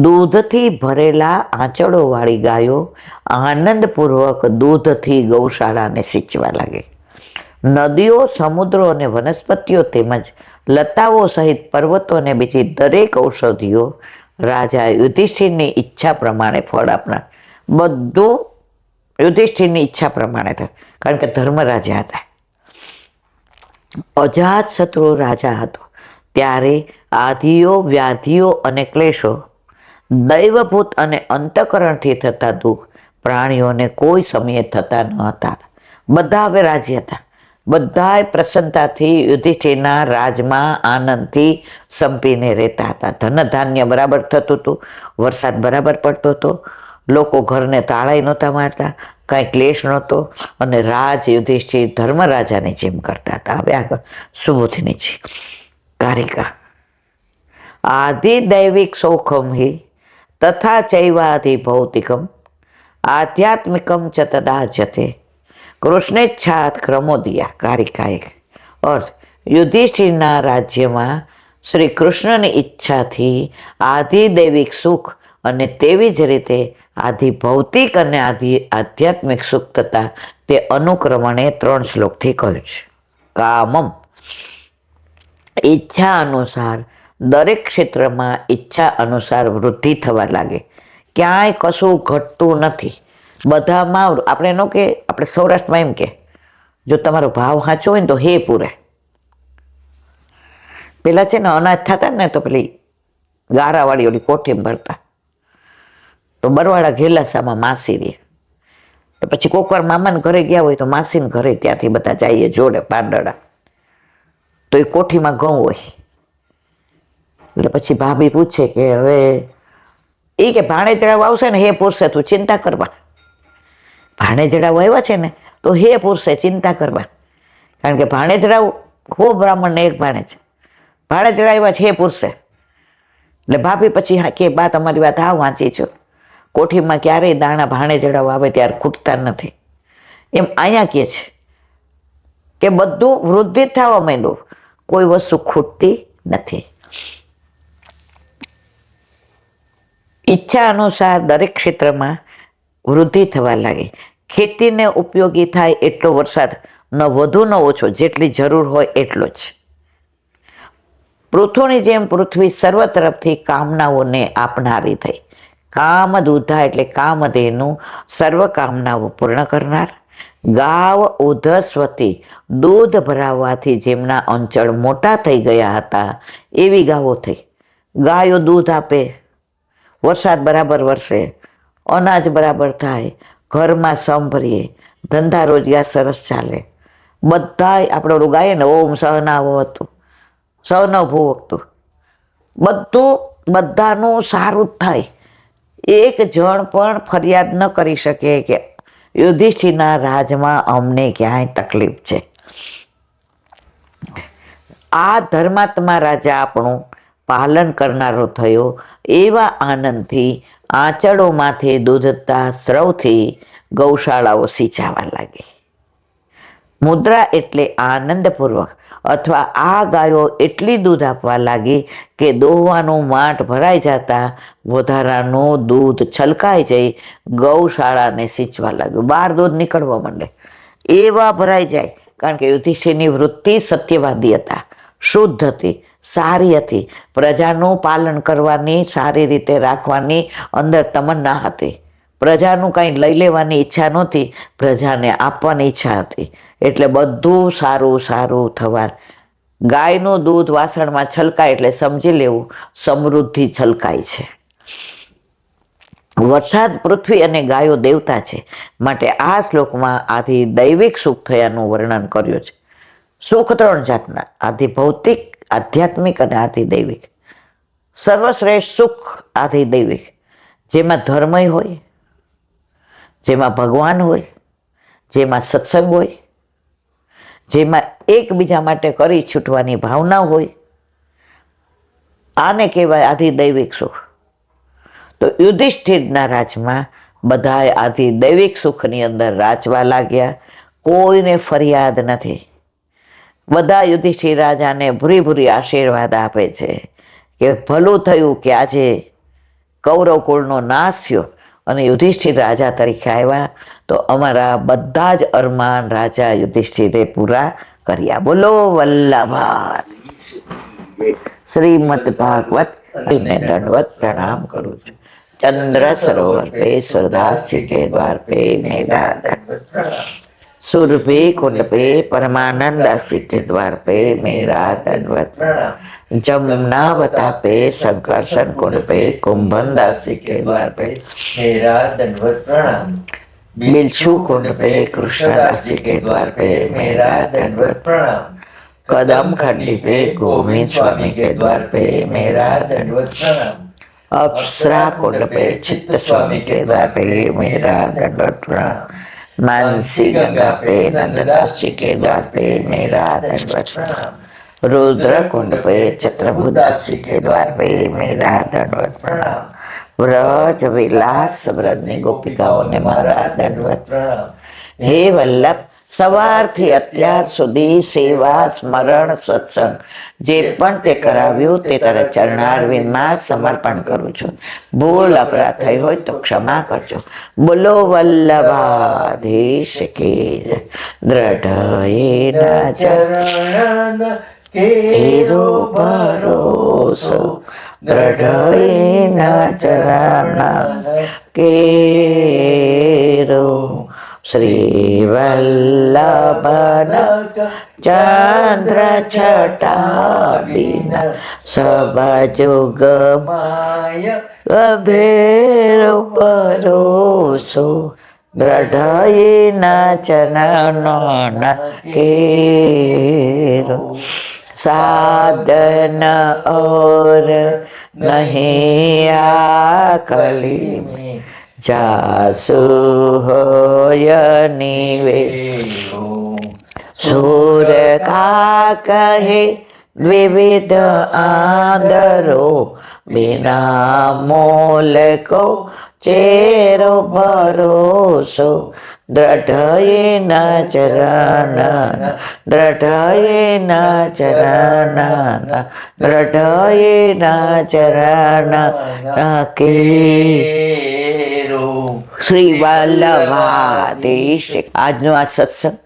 Speaker 1: દૂધથી ભરેલા આંચળોવાળી ગાયો આનંદપૂર્વક દૂધથી ગૌશાળાને સિંચવા લાગી. નદીઓ, સમુદ્રો અને વનસ્પતિઓ તેમજ લતાઓ સહિત પર્વતો અને બીજી દરેક ઔષધિઓ રાજા યુધિષ્ઠિરની ઈચ્છા પ્રમાણે ફળ આપનાર. બધું યુધિષ્ઠિરની ઈચ્છા પ્રમાણે થાય, કારણ કે ધર્મ રાજા હતા. અજાત શત્રુ રાજા હતો ત્યારે આધિઓ, વ્યાધિઓ અને ક્લેશો, દૈવભૂત અને અંતઃકરણથી થતા દુઃખ પ્રાણીઓને કોઈ સમયે થતા ન હતા. બધા હવે રાજી હતા. બધાય પ્રસન્નતાથી યુધિષ્ઠિરના રાજમાં આનંદથી સંપીને રહેતા હતા. ધન ધાન્ય બરાબર થતું હતું, વરસાદ બરાબર પડતો હતો, લોકો ઘરને તાળાઈ નહોતા મારતા, કાંઈ ક્લેશ નહોતો, અને રાજ યુધિષ્ઠિર ધર્મ રાજાની જેમ કરતા હતા. હવે આગળ સુબોધિનીજી. કારિકા. આધિદૈવિક સૌખમ હિ તથા ચૈવાધિ ભૌતિકમ આધ્યાત્મિકમ ચ તદાજ્યતે કૃષ્ણેચ્છાત ક્રમોદિયા. કારિકા એક. અર્થ: યુધિષ્ઠિરના રાજ્યમાં શ્રી કૃષ્ણની ઈચ્છાથી આધિદૈવિક સુખ અને તેવી જ રીતે આધિ ભૌતિક અને આધ્યાત્મિક સુખ થતા તે અનુક્રમણે 3 શ્લોકથી કહ્યું છે. કામમ. ઈચ્છા અનુસાર દરેક ક્ષેત્રમાં ઈચ્છા અનુસાર વૃદ્ધિ થવા લાગે. ક્યાંય કશું ઘટતું નથી. બધામાં આપણે એનો કે આપણે સૌરાષ્ટ્રમાં એમ કે જો તમારો ભાવ સાચો હોય ને તો હે પૂરે. પેલા છે ને અનાજ થતા ને તો પેલી ગારાવાળી ઓલી કોઠી ભરતા, તો બરવાળા ઘેલાસામાં માસી રહે. તો પછી કોક વાર મામાને ઘરે ગયા હોય તો માસીને ઘરે ત્યાંથી બધા જઈએ જોડે પાંદડા, તો એ કોઠીમાં ઘઉં હોય. એટલે પછી ભાભી પૂછે કે હવે એ કે ભાણેજડા આવશે ને હે પૂરશે, તું ચિંતા કરવા. ભાણેજડા આવ્યા છે ને તો હે પૂરશે, ચિંતા કરવા. કારણ કે ભાણેજડા હો બ્રાહ્મણને એક ભાણેજ, ભાણેજડા આવ્યા છે હે પૂરશે. એટલે ભાભી પછી કે બા તમારી વાત હા વાંચી છો, કોઠીમાં ક્યારેય દાણા ભાણેજડાઓ આવે ત્યારે ખૂટતા નથી. એમ અહીંયા કહે છે કે બધું વૃદ્ધિ થવા માંડ્યું, કોઈ વસ્તુ ખૂટતી નથી. ઈચ્છા અનુસાર દરેક ક્ષેત્રમાં વૃદ્ધિ થવા લાગી. ખેતીને ઉપયોગી થાય એટલો વરસાદ, ન વધુ ન ઓછો, જેટલી જરૂર હોય એટલો જ. પૃથુની જેમ પૃથ્વી સર્વ તરફથી કામનાઓને આપનારી થઈ. કામ દૂધા એટલે કામધેનું સર્વ કામનાઓ પૂર્ણ કરનાર. ગાવ ઉધસ્વતી, દૂધ ભરાવવાથી જેમના અંચળ મોટા થઈ ગયા હતા એવી ગાવો થઈ. ગાયો દૂધ આપે, વરસાદ બરાબર વરસે, અનાજ બરાબર થાય, ઘરમાં સંભરીએ, ધંધા રોજગાર સરસ ચાલે. બધાય આપણે ઓલું ગાઈએ ને ઓમ સહનાવો હતું, સહનવ ભૂવકતું, બધું બધાનું સારું જ થાય. એક જણ પણ ફરિયાદ ન કરી શકે કે યુધિષ્ઠિરના રાજમાં અમને ક્યાંય તકલીફ છે. આ ધર્માત્મા રાજા આપણું પાલન કરનારો થયો એવા આનંદથી આંચળોમાંથી દૂધતા સ્રવથી ગૌશાળાઓ સિંચાવા લાગી. મુદ્રા એટલે આનંદપૂર્વક, અથવા આ ગાયો એટલી દૂધ આપવા લાગી કે દોહવાનું માઠ ભરાઈ જતા વધારાનું દૂધ છલકાઈ જઈ ગૌશાળાને સિંચવા લાગ્યું. બહાર દૂધ નીકળવા માંડે એવા ભરાઈ જાય. કારણ કે યુધિષ્ઠિરની વૃત્તિ સત્યવાદી હતા, શુદ્ધ હતી, સારી હતી, પ્રજાનું પાલન કરવાની, સારી રીતે રાખવાની અંદર તમન્ના હતી. પ્રજાનું કંઈ લઈ લેવાની ઈચ્છા નહોતી, પ્રજાને આપવાની ઈચ્છા હતી. એટલે બધું સારું સારું થવા. ગાયનું દૂધ વાસણમાં છલકાય એટલે સમજી લેવું સમૃદ્ધિ છલકાય છે. વરસાદ, પૃથ્વી અને ગાયો દેવતા છે. માટે આ શ્લોકમાં આથી દૈવિક સુખ થયાનું વર્ણન કર્યું છે. સુખ 3 જાતના: આધિ ભૌતિક, આધ્યાત્મિક અને આધિ દૈવિક. સર્વશ્રેષ્ઠ સુખ આધિ દૈવિક, જેમાં ધર્મય હોય, જેમાં ભગવાન હોય, જેમાં સત્સંગ હોય, જેમાં એકબીજા માટે કરી છૂટવાની ભાવના હોય, આને કહેવાય આધિ દૈવિક સુખ. તો યુધિષ્ઠિરના રાજમાં બધાએ આધિ દૈવિક સુખની અંદર રાચવા લાગ્યા. કોઈને ફરિયાદ નથી. બધા યુધિષ્ઠિર રાજાને ભૂરી ભૂરી આશીર્વાદ આપે છે કે ભલું થયું કે આજે કૌરવ કુળનો નાશ થયો અને યુધિષ્ઠિર રાજા તરીકે આવ્યા, તો અમારા બધા જ અરમાન રાજા યુધિષ્ઠિરે પૂરા કર્યા. બોલો વલ્લભા શ્રીમદ ભાગવત દંડવત પ્રણામ કરું છું. चंद्र सरोवर पे सुरदासी के द्वार पे मेरा दंडवत प्रणाम. सुरभि कुंड पे परमानंद दासी के द्वार पे मेरा दंडवत प्रणाम. जमुनावता पे संकर्षण कुंड पे कुंभन दासी के द्वार पे मेरा दंडवत प्रणाम. बिलछू कुंड पे कृष्ण दासी के द्वार पे मेरा दंडवत प्रणाम. कदम खंडी पे गोविंद स्वामी के द्वार पे मेरा दंडवत प्रणाम. अप्सरा कुंड पे चित्त स्वामी के द्वार पे मेरा दंडवत प्रणाम. मानसी गंगा पे नंददास जी के द्वार पे मेरा दंडवत प्रणाम. रुद्र कुंड पे चत्रभुदास जी के द्वार पे मेरा दंडवत प्रणाम. व्रज विलास व्रजनी गोपिकाओं ने मारा दंडवत प्रणाम. हे वल्लभ, સવારથી અત્યાર સુધી સેવા, સ્મરણ, સત્સંગ જે પણ તે કરાવ્યું તે તારા ચરણારવિંદમાં સમર્પણ કરું છું. ભૂલ અપરાધ થઈ હોય તો ક્ષમા કરજો. બોલો વલ્લભાધીશ કી જય. દ્રઢયેના ચરણ કેરો ભરોસો, દ્રઢયેના ચરણ કેરો. श्री वल्लभन चंद्र छटा बिन सब जुग माय अधेर परोसो. दृढ़ न चरण केरो. साधन और नहीं आकली में जासु होय निवेरो. सूर का कहे विविध आदरो, बिना मोल को चेरो भरोसो. दृढ़ न चरण, दृढ़ न चरण, दृढ़ न चरण के. શ્રી વલ્લભાધીશ. આજનો આ સત્સંગ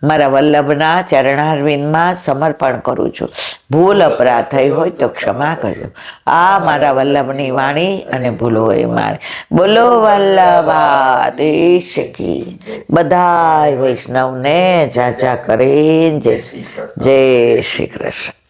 Speaker 1: મારા વલ્લભના ચરણારવિંદમાં સમર્પણ કરું છું. ભૂલ અપરાધ થઈ હોય તો ક્ષમા કરજો. આ મારા વલ્લભની વાણી અને ભૂલો એ મારી. બોલો વલ્લભાધીશ કી. બધાય વૈષ્ણવને જાજા કરીને જય શ્રી કૃષ્ણ.